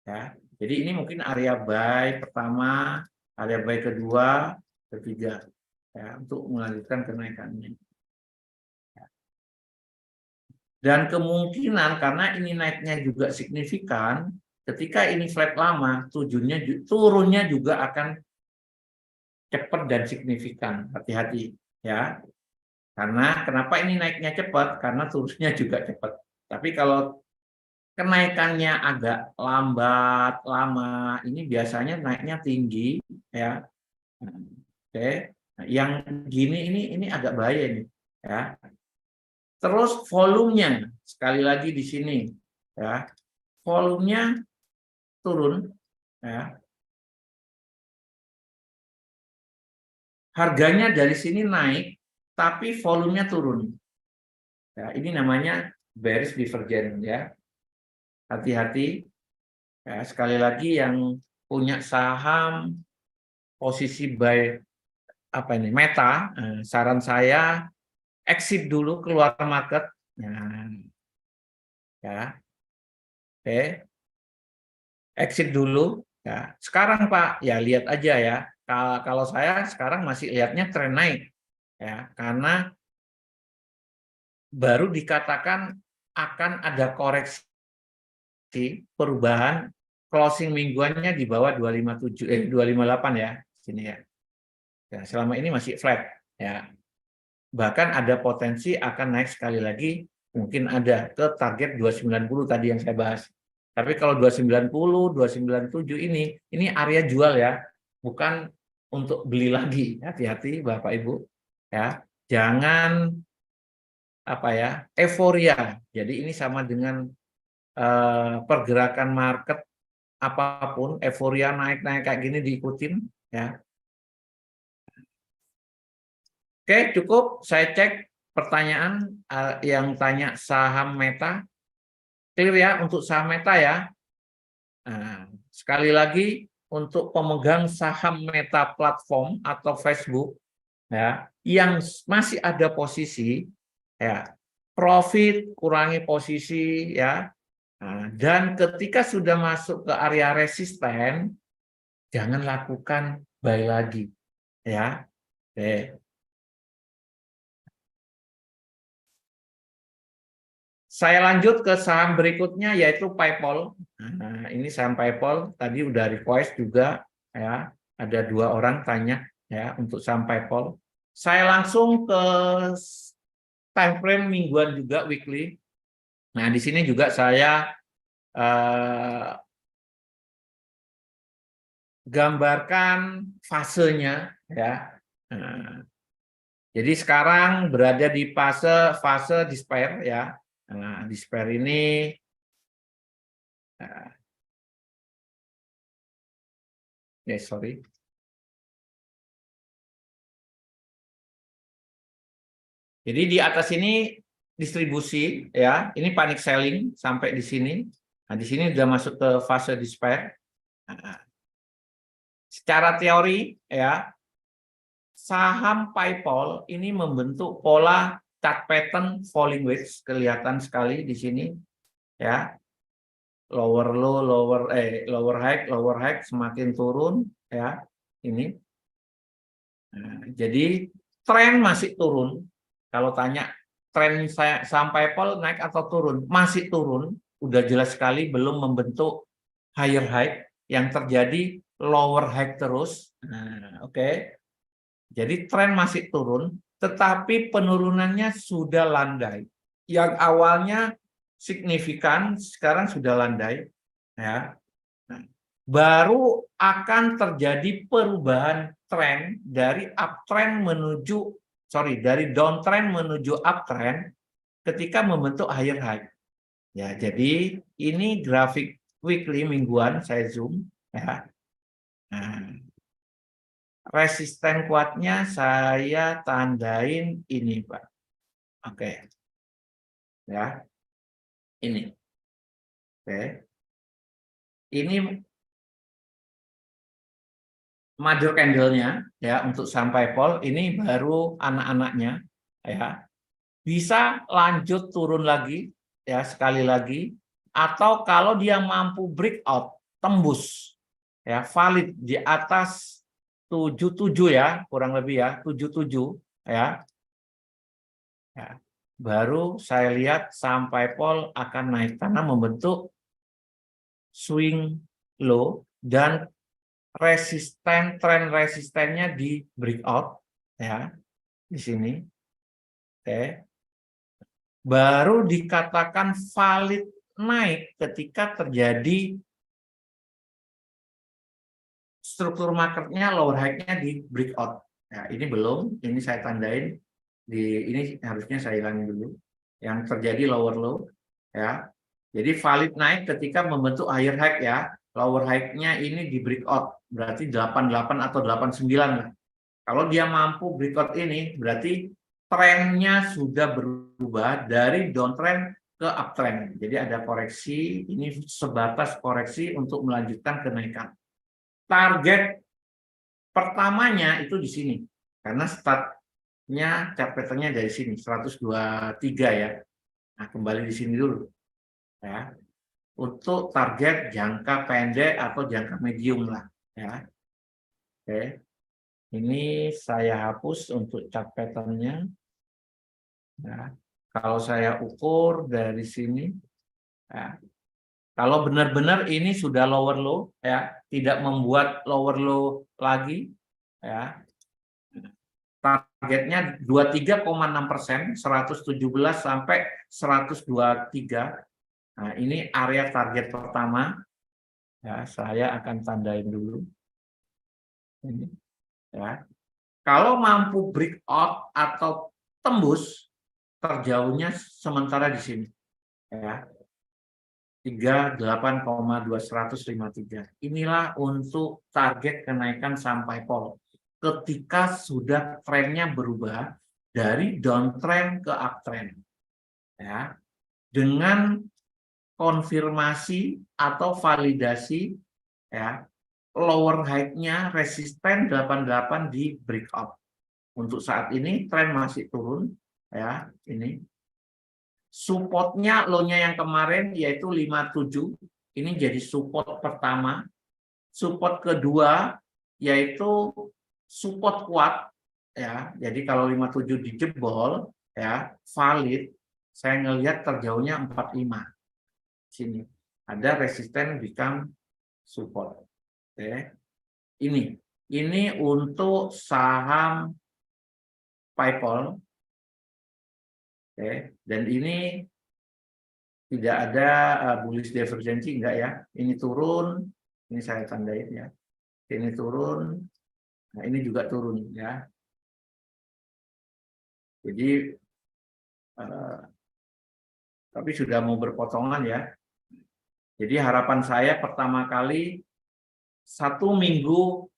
Ya. Jadi ini mungkin area buy pertama, area buy kedua, ketiga. Ya, untuk melanjutkan kenaikannya. Dan kemungkinan karena ini naiknya juga signifikan, ketika ini flat lama, turunnya juga akan cepat dan signifikan. Hati-hati ya. Karena kenapa ini naiknya cepat? Karena turunnya juga cepat. Tapi kalau kenaikannya agak lambat, lama, ini biasanya naiknya tinggi ya. Oke. Yang gini ini agak bahaya nih ya. Terus volumenya, sekali lagi di sini, ya, volumenya turun, ya. Harganya dari sini naik, tapi volumenya turun. Ya, ini namanya bearish divergence, ya. Hati-hati. Ya, sekali lagi yang punya saham posisi buy apa ini Meta, saran saya exit dulu, keluar market. Nah, ya, oke. Exit dulu ya. Sekarang Pak, ya lihat aja ya. Kalau saya sekarang masih lihatnya tren naik ya, karena baru dikatakan akan ada koreksi perubahan closing mingguannya di bawah 258 ya sini ya. Ya, selama ini masih flat ya. Bahkan ada potensi akan naik sekali lagi, mungkin ada ke target 290 tadi yang saya bahas. Tapi kalau 290, 297 ini area jual ya, bukan untuk beli lagi. Hati-hati Bapak Ibu ya. Jangan apa ya, euforia. Jadi ini sama dengan pergerakan market apapun, euforia naik-naik kayak gini diikutin ya. Oke, cukup saya cek pertanyaan yang tanya saham Meta. Clear ya untuk saham Meta ya. Nah, sekali lagi untuk pemegang saham Meta platform atau Facebook ya, yang masih ada posisi ya, profit kurangi posisi ya. Nah, dan ketika sudah masuk ke area resisten, jangan lakukan buy lagi ya. Oke. Saya lanjut ke saham berikutnya yaitu PayPal. Nah, ini saham PayPal tadi udah request juga ya. Ada 2 orang tanya ya untuk saham PayPal. Saya langsung ke time frame mingguan juga weekly. Nah, di sini juga saya gambarkan fasenya ya. Nah, jadi sekarang berada di fase despair ya. Nah, despair ini sorry. Jadi di atas ini distribusi ya. Ini panic selling sampai di sini. Nah, di sini sudah masuk ke fase despair. Nah, secara teori ya, saham PayPal ini membentuk pola chart pattern falling wedge, kelihatan sekali di sini ya. Lower low, lower high semakin turun ya. Ini. Nah, jadi tren masih turun. Kalau tanya tren saham PayPal naik atau turun, masih turun. Udah jelas sekali belum membentuk higher high, yang terjadi lower high terus. Nah, oke. Jadi tren masih turun, tetapi penurunannya sudah landai. Yang awalnya signifikan, sekarang sudah landai. Ya. Nah, baru akan terjadi perubahan tren dari uptrend menuju, dari downtrend menuju uptrend ketika membentuk higher high. Ya, jadi ini grafik weekly mingguan, saya zoom. Ya. Nah, resisten kuatnya saya tandain ini, Pak. Oke. Ya, ini. Oke. Ini major candle-nya ya untuk sampai pol, ini baru anak-anaknya ya. Bisa lanjut turun lagi ya sekali lagi, atau kalau dia mampu breakout, tembus ya valid di atas 77 ya, kurang lebih ya, 77 ya. Ya, baru saya lihat sampai pol akan naik karena membentuk swing low dan tren resistennya di breakout ya di sini. Oke. Baru dikatakan valid naik ketika terjadi struktur marketnya lower high-nya di breakout. Ya, ini belum, ini saya tandain ini harusnya saya hilangin dulu. Yang terjadi lower low ya. Jadi valid naik ketika membentuk higher high ya. Lower high-nya ini di breakout, berarti 88 atau 89 lah. Kalau dia mampu breakout ini, berarti trennya sudah berubah dari downtrend ke uptrend. Jadi ada koreksi, ini sebatas koreksi untuk melanjutkan kenaikan. Target pertamanya itu di sini, karena startnya chart pattern-nya dari sini, 123 ya. Nah, kembali di sini dulu. Ya. Untuk target jangka pendek atau jangka medium lah. Ya. Oke. Ini saya hapus untuk chart pattern-nya. Ya. Kalau saya ukur dari sini, ya. Kalau benar-benar ini sudah lower low, ya, tidak membuat lower low lagi, ya. Targetnya 23,6%, 117 sampai 123. Nah, ini area target pertama. Ya, saya akan tandain dulu. Ini, ya. Kalau mampu breakout atau tembus, terjauhnya sementara di sini. Ya. 38,253. Inilah untuk target kenaikan sampai pol. Ketika sudah trennya berubah dari downtrend ke uptrend. Ya. Dengan konfirmasi atau validasi ya, lower high-nya resisten 88 di breakout. Untuk saat ini tren masih turun ya, ini. Supportnya low-nya yang kemarin yaitu 57, ini jadi support pertama. Support kedua yaitu support kuat ya. Jadi kalau 57 dijebol ya, valid, saya ngelihat terjauhnya 45. Sini ada resisten become support. Oke. Ini untuk saham PayPal. Oke, dan ini tidak ada bullish divergensi, enggak ya. Ini turun, ini saya tandain ya. Ini turun, nah ini juga turun ya. Jadi tapi sudah mau berpotongan ya. Jadi harapan saya pertama kali 1 minggu,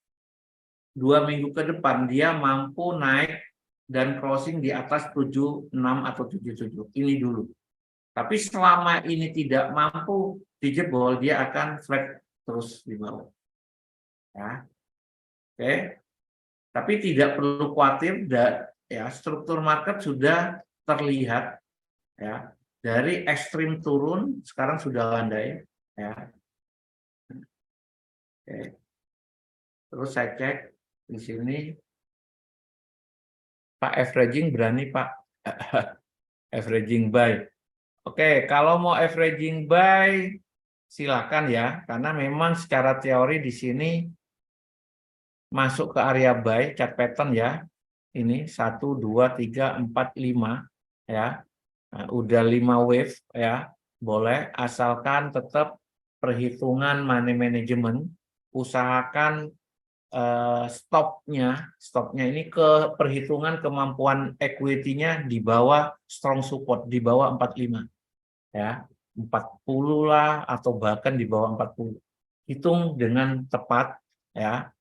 2 minggu ke depan dia mampu naik dan closing di atas 76 atau 77. Ini dulu. Tapi selama ini tidak mampu dijebol, dia akan flat terus di bawah. Ya. Oke. Tapi tidak perlu khawatir, ya, struktur market sudah terlihat ya. Dari ekstrim turun sekarang sudah landai ya. Oke. Terus saya cek di sini Pak averaging berani Pak. Averaging buy. Oke, kalau mau averaging buy silakan ya, karena memang secara teori di sini masuk ke area buy, chart pattern ya. Ini 1, 2, 3, 4, 5 ya. Nah, udah 5 wave ya. Boleh asalkan tetap perhitungan money management, usahakan stopnya ini ke perhitungan kemampuan equity-nya di bawah strong support, di bawah 45 ya. 40 lah atau bahkan di bawah 40. Hitung dengan tepat ya.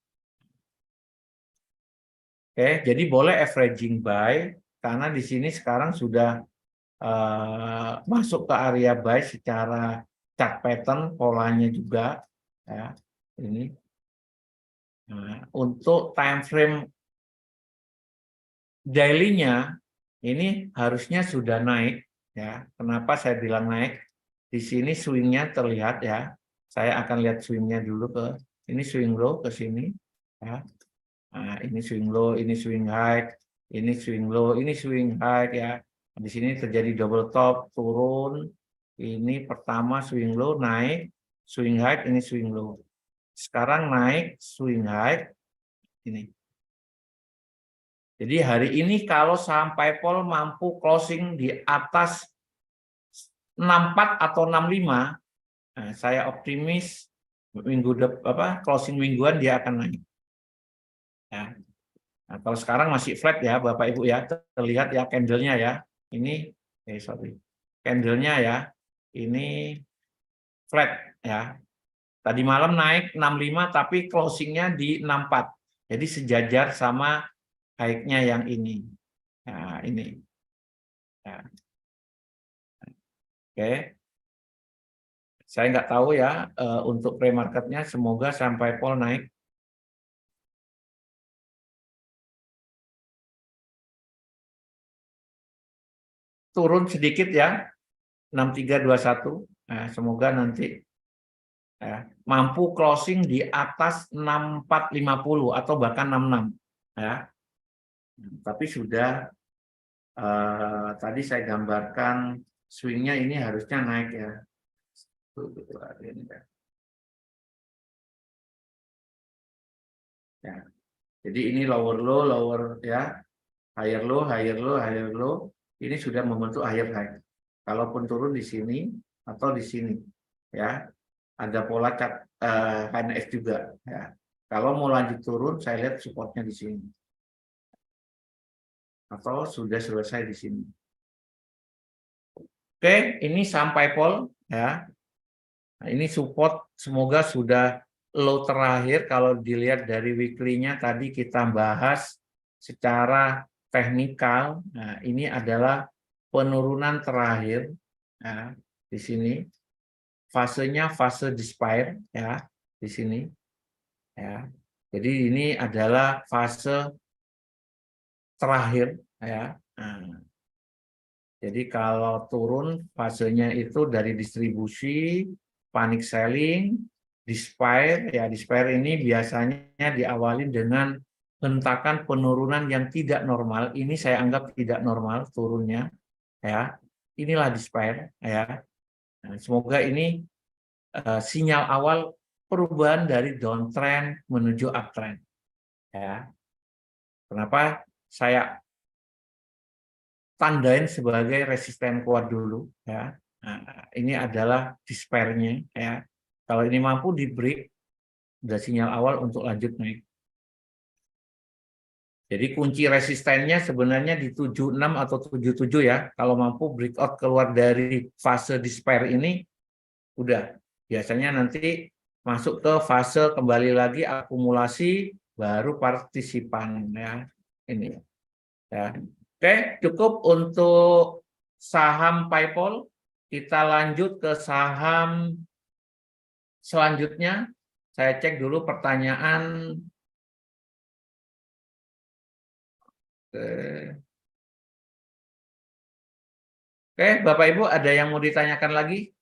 Oke, jadi boleh averaging buy karena di sini sekarang sudah masuk ke area buy secara chart pattern, polanya juga ya. Ini untuk time frame daily-nya ini harusnya sudah naik ya. Kenapa saya bilang naik? Di sini swing-nya terlihat ya. Saya akan lihat swing-nya dulu ke ini, swing low ke sini ya. Nah, ini swing low, ini swing high, ini swing low, ini swing high ya. Di sini terjadi double top, turun. Ini pertama swing low, naik, swing high, ini swing low. Sekarang naik, swing high, ini. Jadi hari ini kalau sampai PayPal mampu closing di atas 64 atau 65, nah, saya optimis closing mingguan dia akan naik. Ya. Nah, kalau sekarang masih flat ya Bapak Ibu ya, terlihat ya candle-nya ya. Ini candle-nya ya. Ini flat ya. Tadi malam naik 65 tapi closing-nya di 64. Jadi sejajar sama high-nya yang ini. Nah, ini. Ya. Oke. Saya nggak tahu ya untuk pre-marketnya, semoga sampai Pol naik. Turun sedikit ya, 6321. Nah, semoga nanti ya, mampu closing di atas 6450 atau bahkan 66 ya. Tapi sudah tadi saya gambarkan swingnya ini harusnya naik ya. Ya. Jadi ini lower low, lower ya, higher low, higher low, higher low. Ini sudah membentuk higher high. Kalaupun turun di sini atau di sini ya, ada pola cat HNF juga ya. Kalau mau lanjut turun, saya lihat supportnya di sini atau sudah selesai di sini. Oke, ini sampai pol ya. Nah, ini support semoga sudah low terakhir. Kalau dilihat dari weekly-nya tadi kita bahas secara teknikal. Nah, ini adalah penurunan terakhir ya, di sini. Fasenya fase despair ya, di sini ya. Jadi ini adalah fase terakhir ya. Nah, jadi kalau turun fasenya itu dari distribusi, panic selling, despair ya, despair ini biasanya diawali dengan hentakan penurunan yang tidak normal. Ini saya anggap tidak normal turunnya ya. Inilah despair ya. Nah, semoga ini sinyal awal perubahan dari downtrend menuju uptrend ya. Kenapa saya tandain sebagai resisten kuat dulu ya. Nah, ini adalah despair-nya ya. Kalau ini mampu di break, sudah sinyal awal untuk lanjut naik. Jadi kunci resistennya sebenarnya di 76 atau 77 ya. Kalau mampu breakout keluar dari fase despair ini, udah. Biasanya nanti masuk ke fase kembali lagi akumulasi, baru partisipan ya. Ini ya. Oke, cukup untuk saham PayPal. Kita lanjut ke saham selanjutnya. Saya cek dulu pertanyaan. Oke, Bapak Ibu ada yang mau ditanyakan lagi?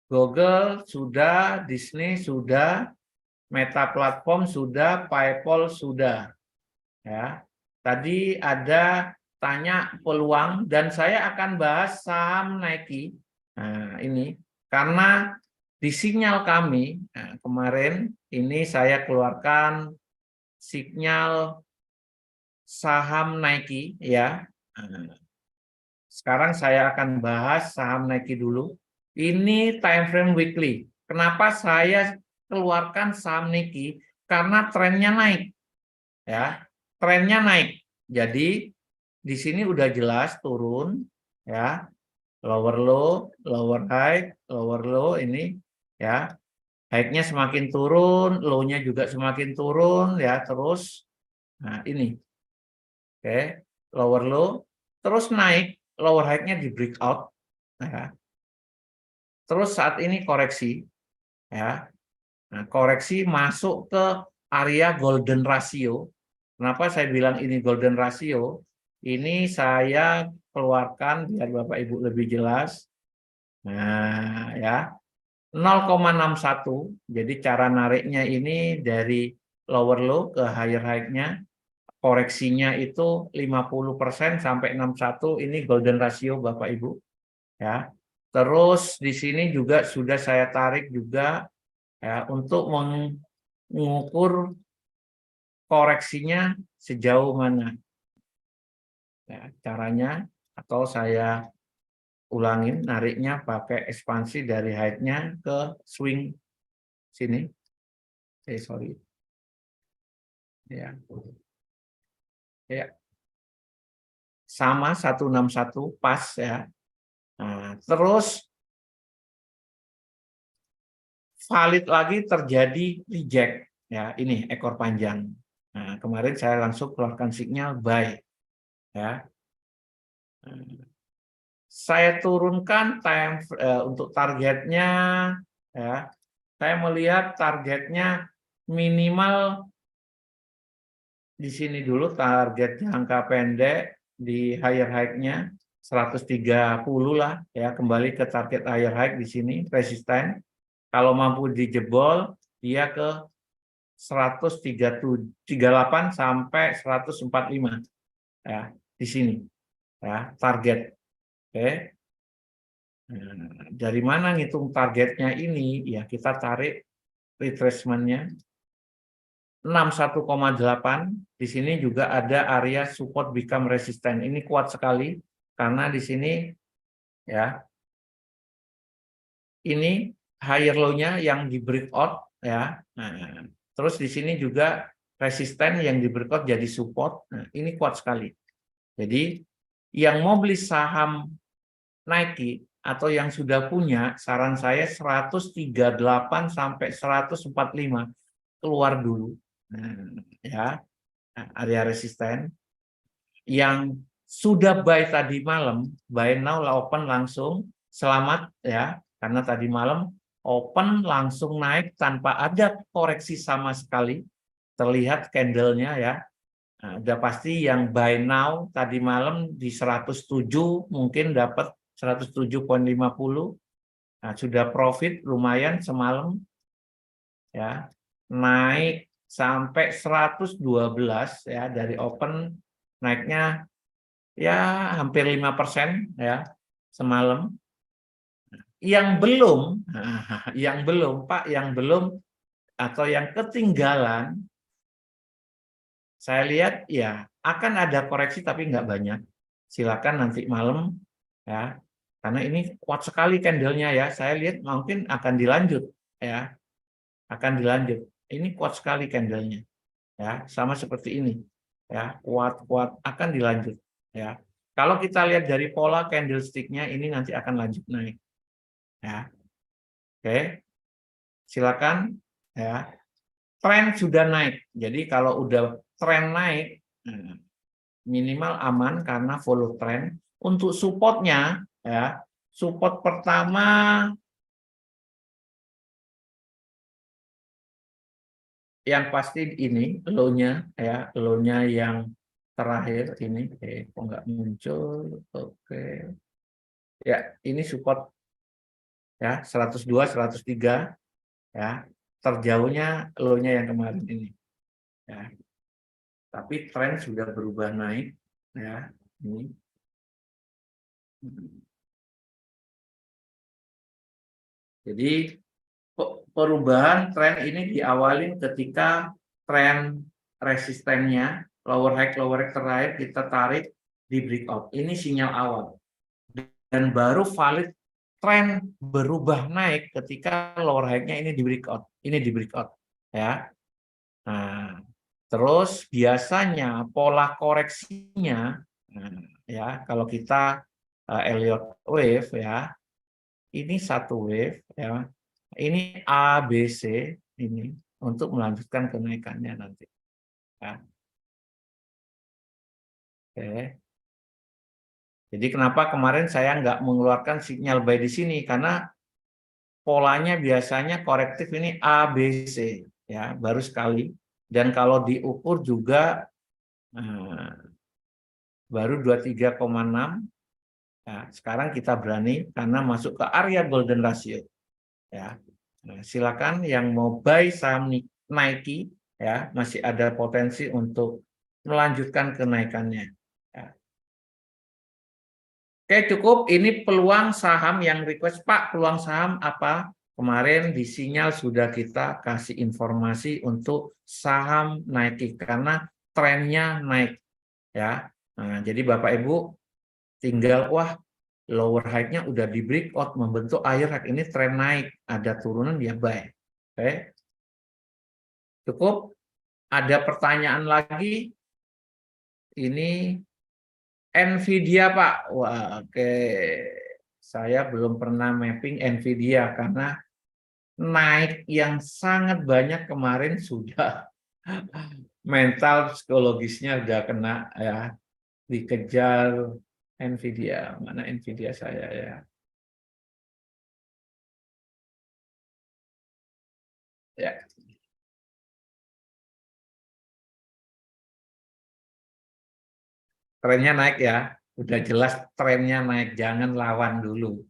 Google sudah, Disney sudah, Meta Platform sudah, PayPal sudah. Ya. Tadi ada tanya peluang dan saya akan bahas saham Nike. Nah, ini karena di sinyal kami kemarin ini saya keluarkan sinyal saham Nike ya. Nah, sekarang saya akan bahas saham Nike dulu. Ini time frame weekly. Kenapa saya keluarkan saham Nike? Karena trennya naik ya. Trennya naik. Jadi di sini udah jelas turun ya. Lower low, lower high, lower low ini ya. High-nya semakin turun, low-nya juga semakin turun ya, terus nah ini. Oke, lower low, terus naik, lower high-nya di breakout ya. Terus saat ini koreksi ya. Nah, koreksi masuk ke area golden ratio. Kenapa saya bilang ini golden ratio? Ini saya keluarkan biar Bapak Ibu lebih jelas. Nah, ya. 0,61. Jadi cara nariknya ini dari lower low ke higher high-nya. Koreksinya itu 50% sampai 61. Ini golden ratio Bapak Ibu. Ya. Terus di sini juga sudah saya tarik juga ya untuk mengukur koreksinya sejauh mana. Ya, caranya atau saya ulangin nariknya pakai ekspansi dari high-nya ke swing sini. Sorry. Ya. Ya. Sama 161 pas ya. Nah, terus valid lagi terjadi reject ya, ini ekor panjang. Nah, kemarin saya langsung keluarkan sinyal buy ya. Saya turunkan time untuk targetnya ya. Saya melihat targetnya minimal di sini dulu target jangka pendek di higher high-nya 130 lah ya, kembali ke target higher high di sini resisten. Kalau mampu dijebol dia ke 138 sampai 145 ya di sini ya target. Oke. Nah, dari mana ngitung targetnya ini? Ya kita tarik retracement-nya 61,8. Di sini juga ada area support become resistant. Ini kuat sekali karena di sini ya ini higher low-nya yang di breakout ya. Nah, terus di sini juga resisten yang di breakout jadi support. Nah, ini kuat sekali. Jadi yang mau beli saham Nike atau yang sudah punya, saran saya 138 sampai 145 keluar dulu. Nah, ya, area resisten. Yang sudah buy tadi malam, buy now lah open langsung, selamat ya, karena tadi malam open langsung naik tanpa ada koreksi sama sekali. Terlihat candle-nya ya. Nah, udah pasti yang buy now tadi malam di 107 mungkin dapat 107,50. Nah, sudah profit lumayan semalam ya. Naik sampai 112 ya dari open, naiknya ya hampir 5% ya semalam. Yang belum yang belum Pak, yang belum atau yang ketinggalan, saya lihat ya akan ada koreksi tapi nggak banyak. Silakan nanti malam ya, karena ini kuat sekali candlenya ya. Saya lihat mungkin akan dilanjut ya, akan dilanjut. Ini kuat sekali candlenya ya, sama seperti ini ya, kuat-kuat akan dilanjut ya. Kalau kita lihat dari pola candlestick-nya ini nanti akan lanjut naik ya. Oke, silakan ya. Tren sudah naik. Jadi kalau udah tren naik, minimal aman karena follow trend. Untuk supportnya, ya, support pertama yang pasti ini low-nya, ya, low-nya yang terakhir ini, kok nggak muncul? Oke, ya, ini support ya 102, 103, ya, terjauhnya low-nya yang kemarin ini, ya. Tapi tren sudah berubah naik, ya, ini. Jadi perubahan tren ini diawali ketika tren resistennya lower high terakhir kita tarik di breakout. Ini sinyal awal. Dan baru valid tren berubah naik ketika lower high-nya ini di breakout. Ini di breakout ya. Nah, terus biasanya pola koreksinya ya kalau kita Elliott wave ya. Ini satu wave ya. Ini A, B, C ini untuk melanjutkan kenaikannya nanti. Ya. Oke. Jadi kenapa kemarin saya nggak mengeluarkan sinyal buy di sini karena polanya biasanya korektif ini A, B, C ya baru sekali dan kalau diukur juga baru 23,6 ya, sekarang kita berani karena masuk ke area golden ratio ya. Nah, silakan yang mau buy saham Nike ya masih ada potensi untuk melanjutkan kenaikannya. Ya. Oke cukup ini peluang saham yang request Pak peluang saham apa? Kemarin di sinyal sudah kita kasih informasi untuk saham Nike karena trennya naik ya. Nah, jadi Bapak Ibu tinggal wah lower high-nya udah di breakout membentuk higher high ini tren naik ada turunan dia buy. Oke. Cukup. Ada pertanyaan lagi? Ini Nvidia, Pak. Wah, oke. Saya belum pernah mapping Nvidia karena naik yang sangat banyak kemarin sudah mental psikologisnya udah kena ya, dikejar Nvidia. Mana Nvidia saya ya? Ya, trennya naik ya. Udah jelas trennya naik, jangan lawan dulu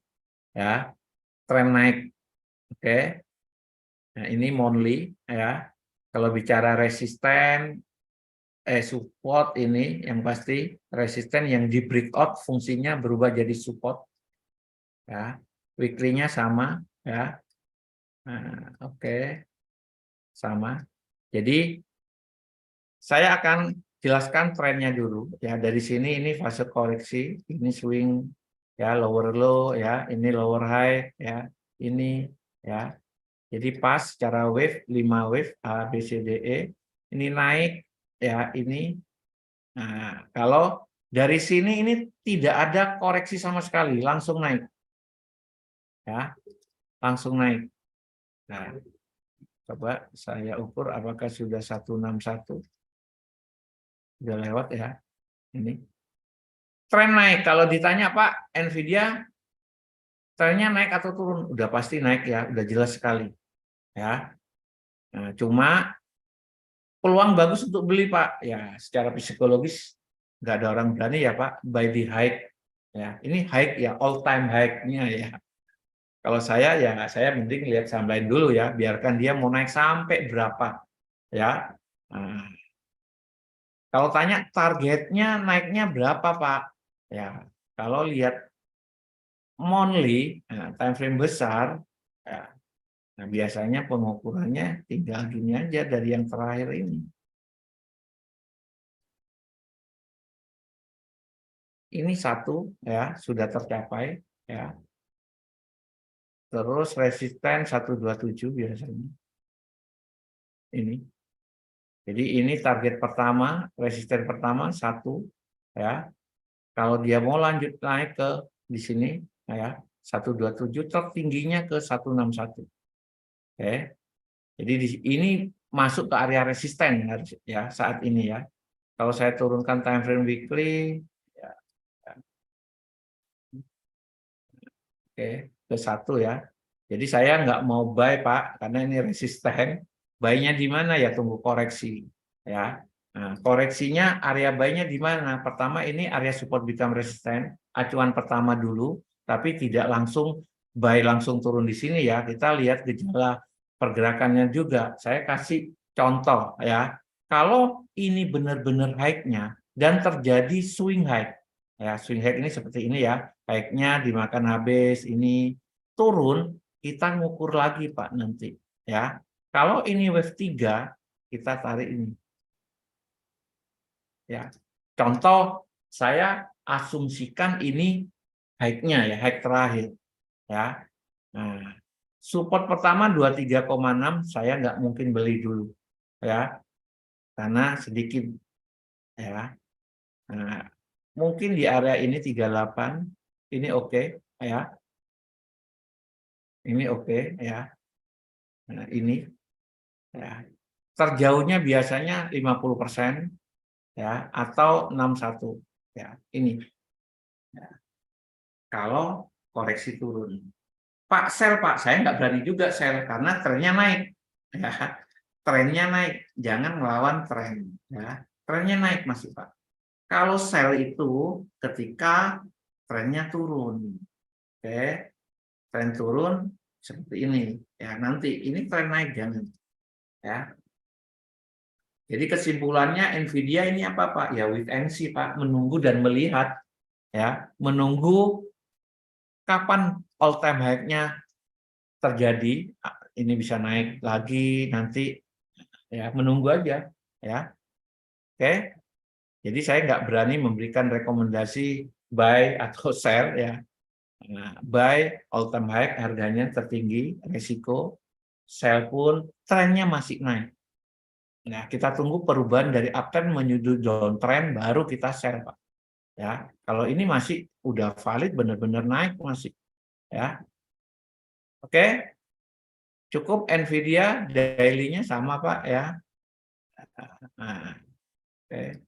ya. Tren naik. Oke. Nah, ini monthly ya. Kalau bicara resisten support ini yang pasti resisten yang di breakout fungsinya berubah jadi support ya. Weekly-nya sama ya. Nah, oke. Sama. Jadi saya akan jelaskan trennya dulu ya. Dari sini ini fase koreksi, ini swing ya lower low ya, ini lower high ya. Ini ya. Jadi pas secara wave 5 wave A B C D E ini naik ya ini. Nah, kalau dari sini ini tidak ada koreksi sama sekali, langsung naik. Ya, langsung naik. Nah, coba saya ukur apakah sudah 161. Sudah lewat ya. Ini. Tren naik. Kalau ditanya Pak, Nvidia trennya naik atau turun? Udah pasti naik ya, udah jelas sekali. Ya. Nah, cuma peluang bagus untuk beli Pak. Ya, secara psikologis nggak ada orang berani ya Pak buy di high. Ya, ini high ya all time high-nya ya. Kalau saya ya saya mending lihat saham lain dulu ya, biarkan dia mau naik sampai berapa ya. Nah, kalau tanya targetnya naiknya berapa Pak? Ya, kalau lihat monthly, time frame besar, ya, nah biasanya pengukurannya tinggal gini aja dari yang terakhir ini. Ini satu ya sudah tercapai ya. Terus resisten 127 biasanya. Ini. Jadi ini target pertama, resisten pertama satu ya. Kalau dia mau lanjut naik ke di sini ya 127 tertingginya ke 161. Oke. Jadi ini masuk ke area resisten ya saat ini ya. Kalau saya turunkan time frame weekly ya, ya. Oke, ke satu ya. Jadi saya nggak mau buy Pak karena ini resisten. Buy-nya di mana ya tunggu koreksi ya. Nah, koreksinya area buy-nya di mana? Pertama ini area support become resisten, acuan pertama dulu, tapi tidak langsung buy langsung turun di sini ya. Kita lihat gejala pergerakannya juga. Saya kasih contoh ya. Kalau ini benar-benar high-nya dan terjadi swing high, ya swing high ini seperti ini ya, high-nya dimakan habis, ini turun, kita ngukur lagi Pak nanti ya. Kalau ini wave 3, kita tarik ini. Ya. Contoh saya asumsikan ini high-nya ya, high terakhir ya. Nah, support pertama 23,6 saya nggak mungkin beli dulu ya, karena sedikit ya. Nah, mungkin di area ini 38, ini oke ya. Ini oke ya. Nah, ini ya. Terjauhnya biasanya 50% ya atau 61 ya. Ini ya. Kalau koreksi turun. Pak sell Pak, saya nggak berani juga sell karena trennya naik ya. Trennya naik, jangan melawan tren ya. Trennya naik masih Pak. Kalau sell itu ketika trennya turun. Oke. Tren turun seperti ini ya, nanti ini tren naik jangan ya. Jadi kesimpulannya Nvidia ini apa Pak? Ya wait and see Pak, menunggu dan melihat ya, menunggu kapan all time high-nya terjadi, ini bisa naik lagi nanti ya, menunggu aja ya. Oke. Jadi saya nggak berani memberikan rekomendasi buy atau sell ya. Nah, buy all time high harganya tertinggi, risiko. Sell pun trennya masih naik. Nah, kita tunggu perubahan dari uptrend menuju downtrend baru kita sell, Pak. Ya, kalau ini masih udah valid benar-benar naik masih ya. Oke. Cukup Nvidia daily-nya sama, Pak ya. Nah, oke.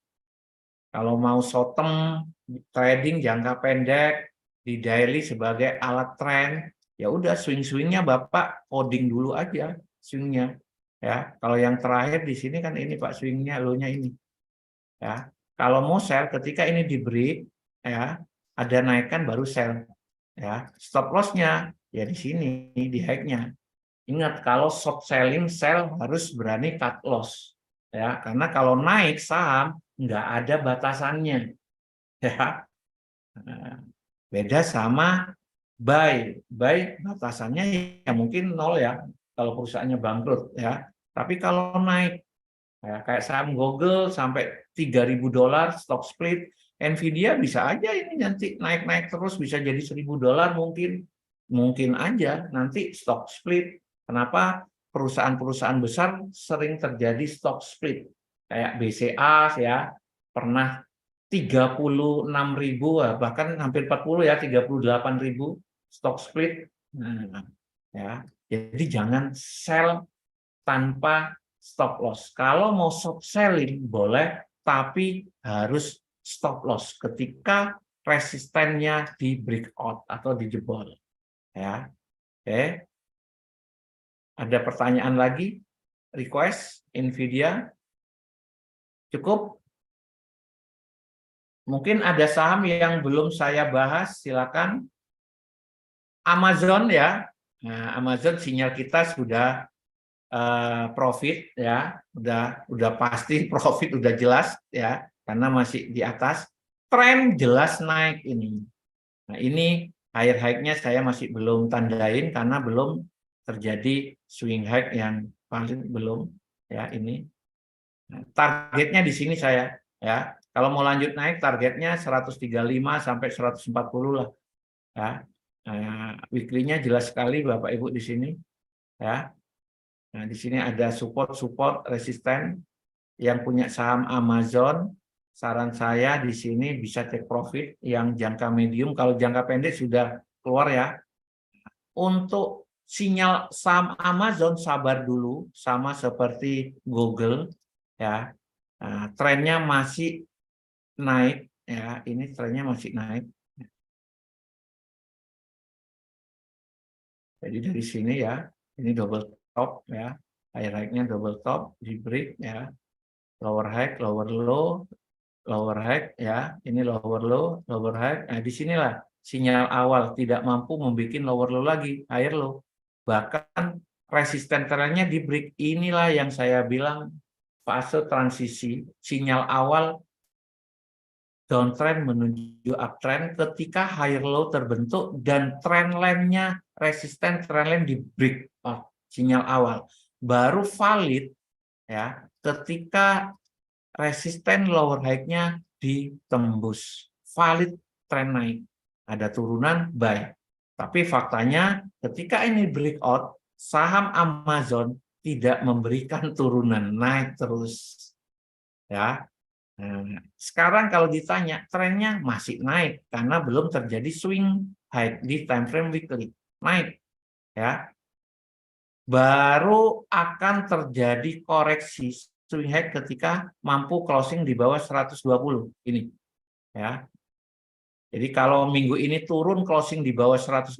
Kalau mau short term trading jangka pendek di daily sebagai alat tren, ya udah swing-swingnya Bapak coding dulu aja swingnya ya. Kalau yang terakhir di sini kan ini Pak swingnya low-nya ini ya. Kalau mau sell ketika ini di break ya, ada naikkan baru sell ya. Stop loss-nya ya di sini di high-nya. Ingat kalau short selling sell harus berani cut loss ya, karena kalau naik saham nggak ada batasannya ya. Beda sama buy batasannya ya mungkin 0 ya kalau perusahaannya bangkrut ya. Tapi kalau naik ya, kayak saham Google sampai $3.000 stock split, Nvidia bisa aja ini nanti naik-naik terus bisa jadi $1.000 mungkin aja nanti stock split. Kenapa? Perusahaan-perusahaan besar sering terjadi stock split kayak BCA ya, pernah 36.000 bahkan hampir 40 ya, 38.000 stock split. Nah, ya. Jadi jangan sell tanpa stop loss. Kalau mau short selling boleh, tapi harus stop loss ketika resistennya di breakout atau dijebol. Ya, oke. Ada pertanyaan lagi? Request Nvidia? Cukup? Mungkin ada saham yang belum saya bahas, silakan. Amazon ya. Nah, Amazon sinyal kita sudah profit ya, udah pasti profit udah jelas ya, karena masih di atas. Tren jelas naik ini. Nah, ini higher high-nya saya masih belum tandain karena belum terjadi swing high yang paling belum ya ini. Nah, targetnya di sini saya ya. Kalau mau lanjut naik targetnya 135 sampai 140 lah ya. Nah, weekly-nya jelas sekali Bapak Ibu di sini ya. Nah, di sini ada support resisten yang punya saham Amazon. Saran saya di sini bisa take profit yang jangka medium. Kalau jangka pendek sudah keluar ya. Untuk sinyal saham Amazon sabar dulu, sama seperti Google ya. Nah, trennya masih naik ya. Ini trennya masih naik. Jadi dari sini ya, ini double top ya. High high-nya double top di break ya. Lower high, lower low, lower high ya, ini lower low, lower high. Nah, disinilah sinyal awal tidak mampu membuat lower low lagi, higher low. Bahkan resisten trennya di break, inilah yang saya bilang fase transisi, sinyal awal downtrend menuju uptrend ketika higher low terbentuk dan trend line-nya resisten trendline di breakout sinyal awal, baru valid ya ketika resisten lower high-nya ditembus, valid trend naik, ada turunan buy. Tapi faktanya ketika ini breakout, saham Amazon tidak memberikan turunan, naik terus ya. Nah, sekarang kalau ditanya trennya masih naik karena belum terjadi swing high di time frame weekly, naik ya. Baru akan terjadi koreksi swing high ketika mampu closing di bawah 120 ini ya. Jadi kalau minggu ini turun closing di bawah 120,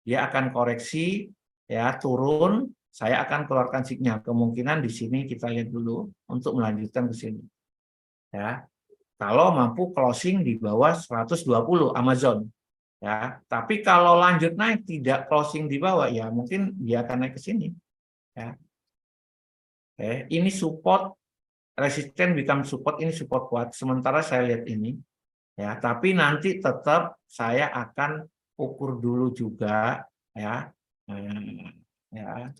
dia akan koreksi ya, turun, saya akan keluarkan sinyal. Kemungkinan di sini kita lihat dulu untuk melanjutkan ke sini. Ya. Kalau mampu closing di bawah 120 Amazon. Ya, tapi kalau lanjut naik tidak closing di bawah ya mungkin dia akan naik ke sini. Ya. Oke, ini support, resisten become support, ini support kuat. Sementara saya lihat ini ya, tapi nanti tetap saya akan ukur dulu juga ya, ya,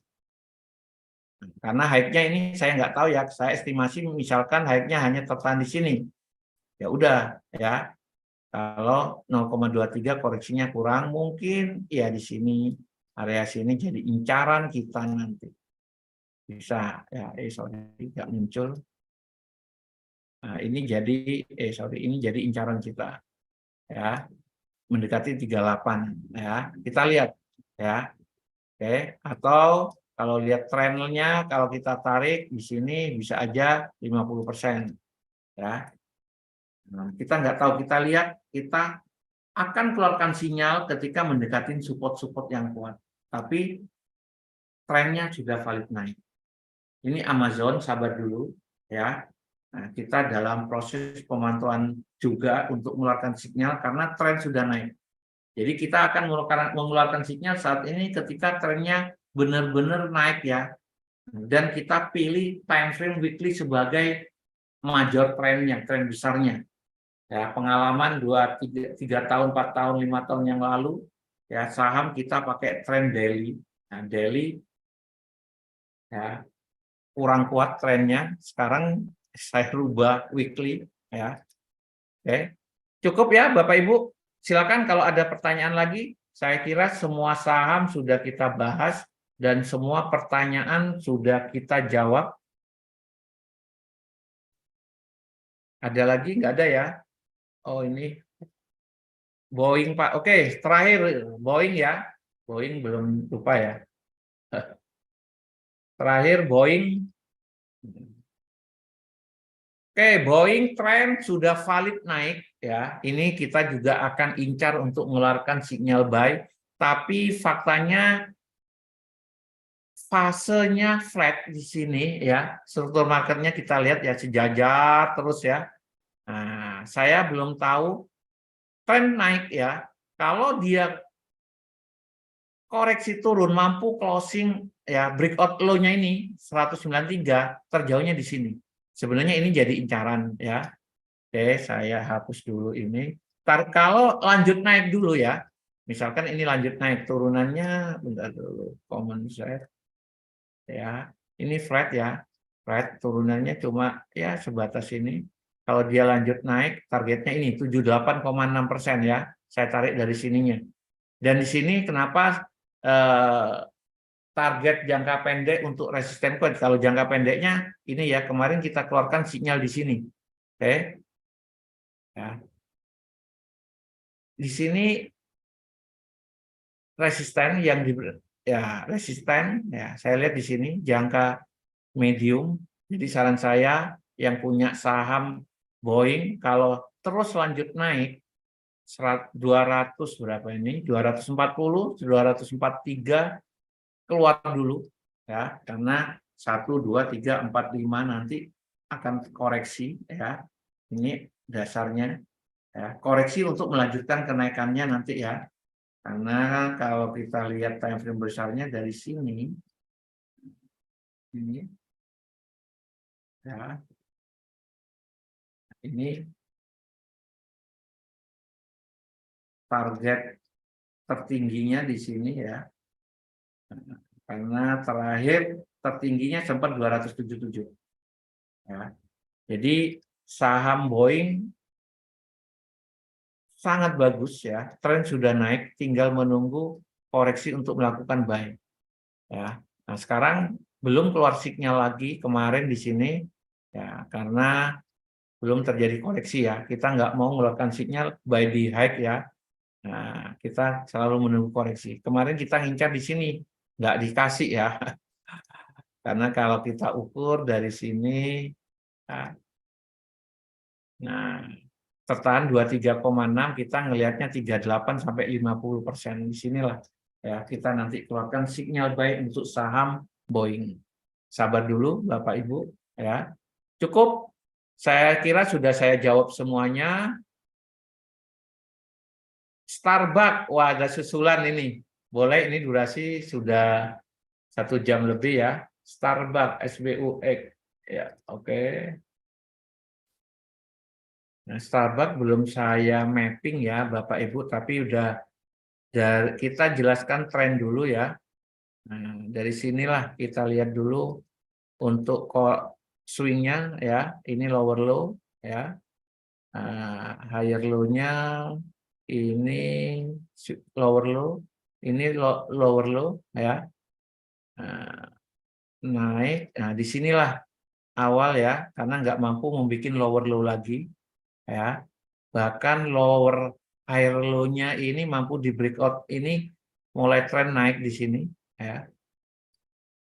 karena hype-nya ini saya nggak tahu ya, saya estimasi misalkan hype-nya hanya tertahan di sini, ya udah ya, kalau 0,23 koreksinya kurang mungkin ya di sini area sini jadi incaran kita nanti bisa ya, sorry nggak muncul, nah, ini jadi sorry ini jadi incaran kita ya. Mendekati 38 ya. Kita lihat ya. Oke, atau kalau lihat trennya kalau kita tarik di sini bisa aja 50% ya. Nah, kita nggak tahu, kita lihat kita akan keluarkan sinyal ketika mendekati support-support yang kuat. Tapi trennya sudah valid naik. Ini Amazon, sabar dulu ya. Nah, kita dalam proses pemantauan juga untuk mengeluarkan sinyal karena tren sudah naik. Jadi kita akan mengeluarkan sinyal saat ini ketika trennya benar-benar naik ya. Dan kita pilih time frame weekly sebagai major trennya, tren besarnya. Ya, pengalaman 2, 3 tahun, 4 tahun, 5 tahun yang lalu, ya saham kita pakai tren daily. Nah, daily ya kurang kuat trennya. Sekarang saya rubah weekly ya. Oke. Cukup ya Bapak Ibu. Silakan kalau ada pertanyaan lagi. Saya kira semua saham sudah kita bahas dan semua pertanyaan sudah kita jawab. Ada lagi? Nggak ada ya? Oh ini Boeing Pak. Oke, terakhir Boeing ya. Boeing belum lupa ya. Terakhir Boeing. Oke, Boeing tren sudah valid naik ya. Ini kita juga akan incar untuk mengeluarkan sinyal buy. Tapi faktanya fasenya flat di sini ya. Struktur marketnya kita lihat ya sejajar terus ya. Nah, saya belum tahu tren naik ya. Kalau dia koreksi turun mampu closing ya breakout low-nya ini 193, terjauhnya di sini. Sebenarnya ini jadi incaran ya. Oke, saya hapus dulu ini. Kalau lanjut naik dulu ya. Misalkan ini lanjut naik turunannya bentar dulu. Common set ya. Ini flat ya. Flat turunannya cuma ya sebatas ini. Kalau dia lanjut naik targetnya ini 78,6% ya. Saya tarik dari sininya. Dan di sini kenapa target jangka pendek untuk resisten kuat? Kalau jangka pendeknya ini ya kemarin kita keluarkan sinyal di sini. Oke. Ya. Di sini resisten yang ya resisten ya saya lihat di sini jangka medium. Jadi saran saya yang punya saham Boeing kalau terus lanjut naik 200 berapa ini 240 243 keluar dulu ya karena 1 2 3 4 5 nanti akan koreksi ya. Ini dasarnya ya, koreksi untuk melanjutkan kenaikannya nanti ya. Karena kalau kita lihat time frame besarnya dari sini ini ya. Ini target tertingginya di sini ya. Karena terakhir tertingginya sempat 277 ya. Jadi saham Boeing sangat bagus ya, tren sudah naik, tinggal menunggu koreksi untuk melakukan buy ya. Nah, sekarang belum keluar sinyal lagi kemarin di sini ya, karena belum terjadi koreksi ya. Kita nggak mau mengeluarkan sinyal buy di high ya. Nah, kita selalu menunggu koreksi. Kemarin kita ngincar di sini, nggak dikasih ya. Karena kalau kita ukur dari sini, nah tertahan 23,6, kita ngelihatnya 38 sampai 50%. Di sinilah ya kita nanti keluarkan sinyal buy untuk saham Boeing. Sabar dulu Bapak Ibu ya. Cukup, saya kira sudah saya jawab semuanya. Starbucks, wah ada susulan ini. Boleh, ini durasi sudah 1 jam lebih ya. Starbucks, SBUX. Ya, oke. Nah, Starbucks belum saya mapping ya Bapak Ibu, tapi udah kita jelaskan tren dulu ya. Nah, dari sinilah kita lihat dulu untuk swingnya ya. Ini lower low ya. Higher low-nya ini lower low, ini lower low ya. Naik. Nah, disinilah awal ya, karena nggak mampu membuat lower low lagi ya. Bahkan lower higher low-nya ini mampu di breakout, ini mulai tren naik di sini ya.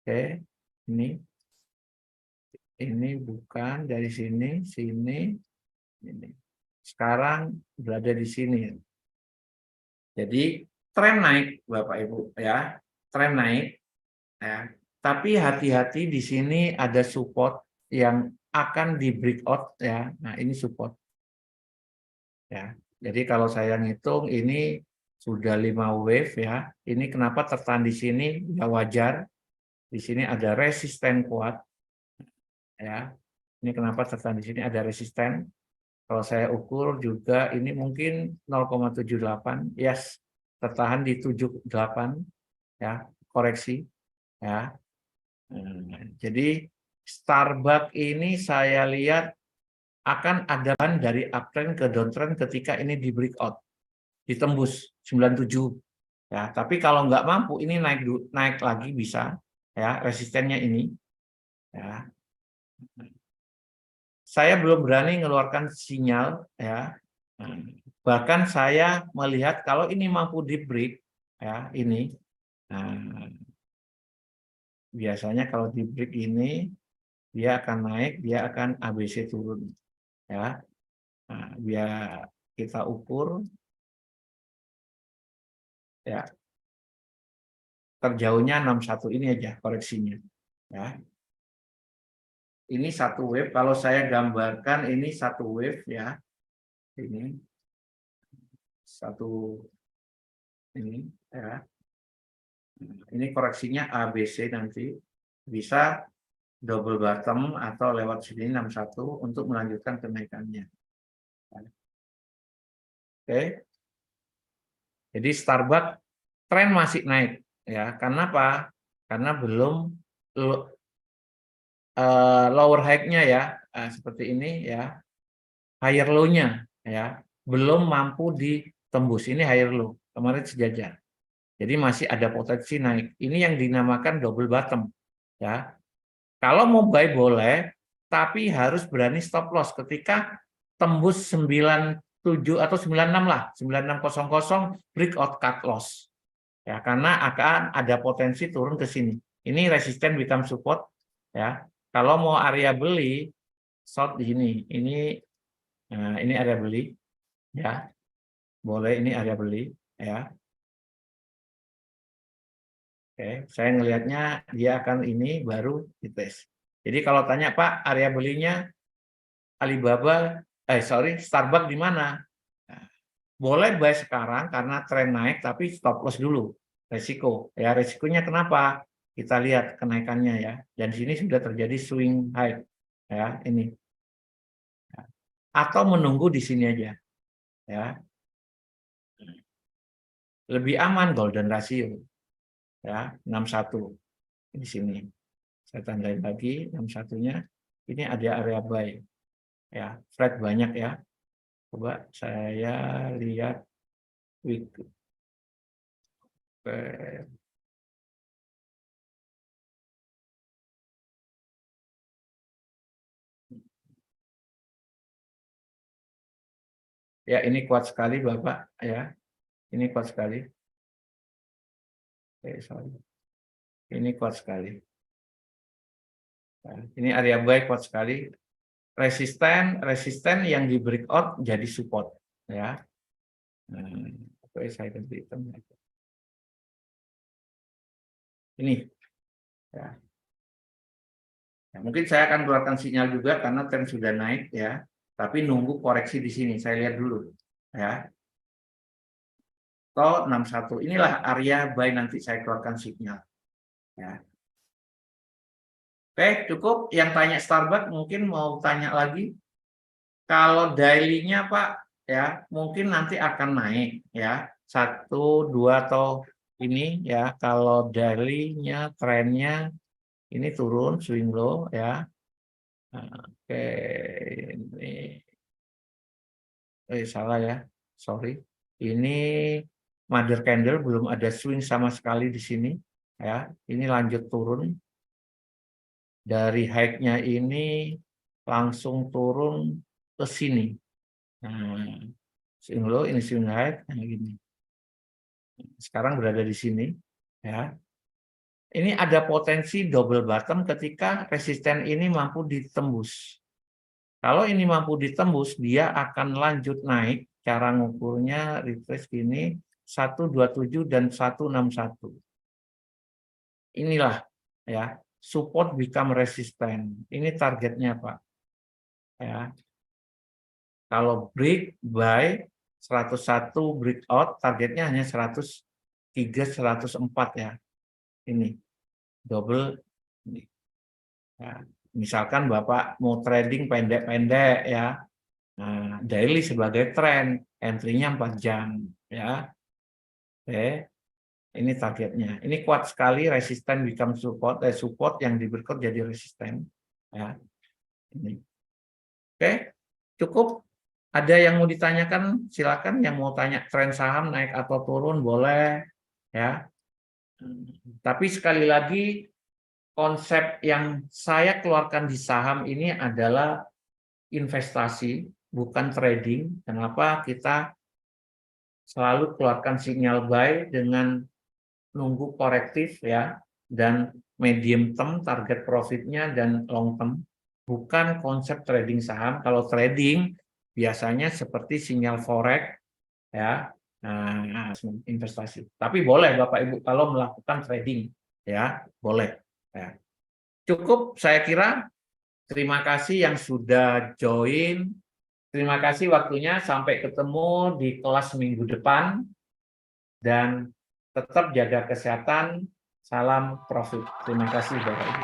Oke, ini bukan dari sini, ini. Sekarang berada di sini. Jadi tren naik Bapak Ibu ya, tren naik ya. Tapi hati-hati di sini ada support yang akan di breakout ya. Nah, ini support. Ya. Jadi kalau saya ngitung ini sudah 5 wave ya. Ini kenapa tertahan di sini? Ya wajar. Di sini ada resisten kuat ya. Ini kenapa tertahan di sini ada resisten. Kalau saya ukur juga ini mungkin 0,78, yes, tertahan di 78 ya, koreksi ya. Jadi Starbucks ini saya lihat akan ada dari uptrend ke downtrend ketika ini di breakout, ditembus 97 ya. Tapi kalau nggak mampu ini naik lagi bisa ya, resistennya ini ya. Saya belum berani mengeluarkan sinyal ya. Bahkan saya melihat kalau ini mampu di break ya ini. Nah, biasanya kalau di break ini dia akan naik, dia akan ABC turun ya. Nah, biar kita ukur ya, terjauhnya 61 ini aja koreksinya ya. Ini satu wave, kalau saya gambarkan ini satu wave ya. Ini satu ini ya. Ini koreksinya ABC nanti bisa double bottom atau lewat sini 61 untuk melanjutkan kenaikannya. Oke. Jadi Starbucks tren masih naik ya. Karena apa? Karena belum lower high-nya ya, seperti ini ya. Higher low-nya ya, belum mampu ditembus. Ini higher low. Kemarin sejajar. Jadi masih ada potensi naik. Ini yang dinamakan double bottom ya. Kalau mau buy boleh, tapi harus berani stop loss ketika tembus 97 atau 96 lah, 9600 breakout cut loss. Ya, karena akan ada potensi turun ke sini. Ini resisten become support ya. Kalau mau area beli short di sini. Ini area beli ya. Boleh ini area beli ya. Oke, saya ngelihatnya dia akan ini baru dites. Jadi kalau tanya Pak, area belinya Alibaba, Starbucks di mana? Nah, boleh buy sekarang karena tren naik, tapi stop loss dulu. Resiko. Ya, resikonya kenapa? Kita lihat kenaikannya ya. Dan sini sudah terjadi swing high. Ya, ini. Atau menunggu di sini aja. Ya. lebih aman golden ratio ya 61 di sini. Saya tandain lagi 61-nya. Ini ada area buy. Ya, Fred banyak ya. Coba saya lihat weekly. Ya, ini kuat sekali Bapak ya. Ini kuat sekali. Sorry. Ini kuat sekali. Nah, ini area buy kuat sekali. Resisten yang di breakout jadi support ya. Nah, saya ganti hitam. Ini ya. Ya, mungkin saya akan keluarkan sinyal juga karena tren sudah naik ya. Tapi nunggu koreksi di sini. Saya lihat dulu ya. Atau 61. Inilah area buy nanti saya keluarkan sinyal. Ya. Oke, cukup. Yang tanya Starbucks mungkin mau tanya lagi. Kalau daily-nya Pak, ya mungkin nanti akan naik ya. 1, 2 atau ini ya. Kalau daily-nya trennya ini turun, swing low ya. Oke, ini salah ya. Sorry. Ini mother candle belum ada swing sama sekali di sini ya. Ini lanjut turun. Dari high-nya ini langsung turun ke sini. Nah, swing low, ini swing high, nah gini. Sekarang berada di sini, ya. Ini ada potensi double bottom ketika resisten ini mampu ditembus. Kalau ini mampu ditembus, dia akan lanjut naik. Cara ngukurnya retrace gini, 127 dan 161. Inilah ya, support become resistant. Ini targetnya, Pak. Ya. Kalau break buy 101 breakout, targetnya hanya 103, 104 ya. Ini double ini. Ya. Misalkan Bapak mau trading pendek-pendek ya. Nah, daily sebagai trend, entry-nya 4 jam ya. Oke. Ini targetnya. Ini kuat sekali, resisten become support, support yang di breakout jadi resisten ya. Ini. Oke. Cukup. Ada yang mau ditanyakan? Silakan. Yang mau tanya tren saham naik atau turun boleh ya. Tapi sekali lagi konsep yang saya keluarkan di saham ini adalah investasi, bukan trading. Kenapa kita selalu keluarkan sinyal buy dengan nunggu korektif ya, dan medium term target profitnya dan long term, bukan konsep trading saham. Kalau trading biasanya seperti sinyal forex ya, nah, investasi. Tapi boleh Bapak Ibu kalau melakukan trading ya, boleh ya. Cukup saya kira. Terima kasih yang sudah join. Terima kasih waktunya. Sampai ketemu di kelas minggu depan. Dan tetap jaga kesehatan. Salam profit. Terima kasih Bapak Ibu.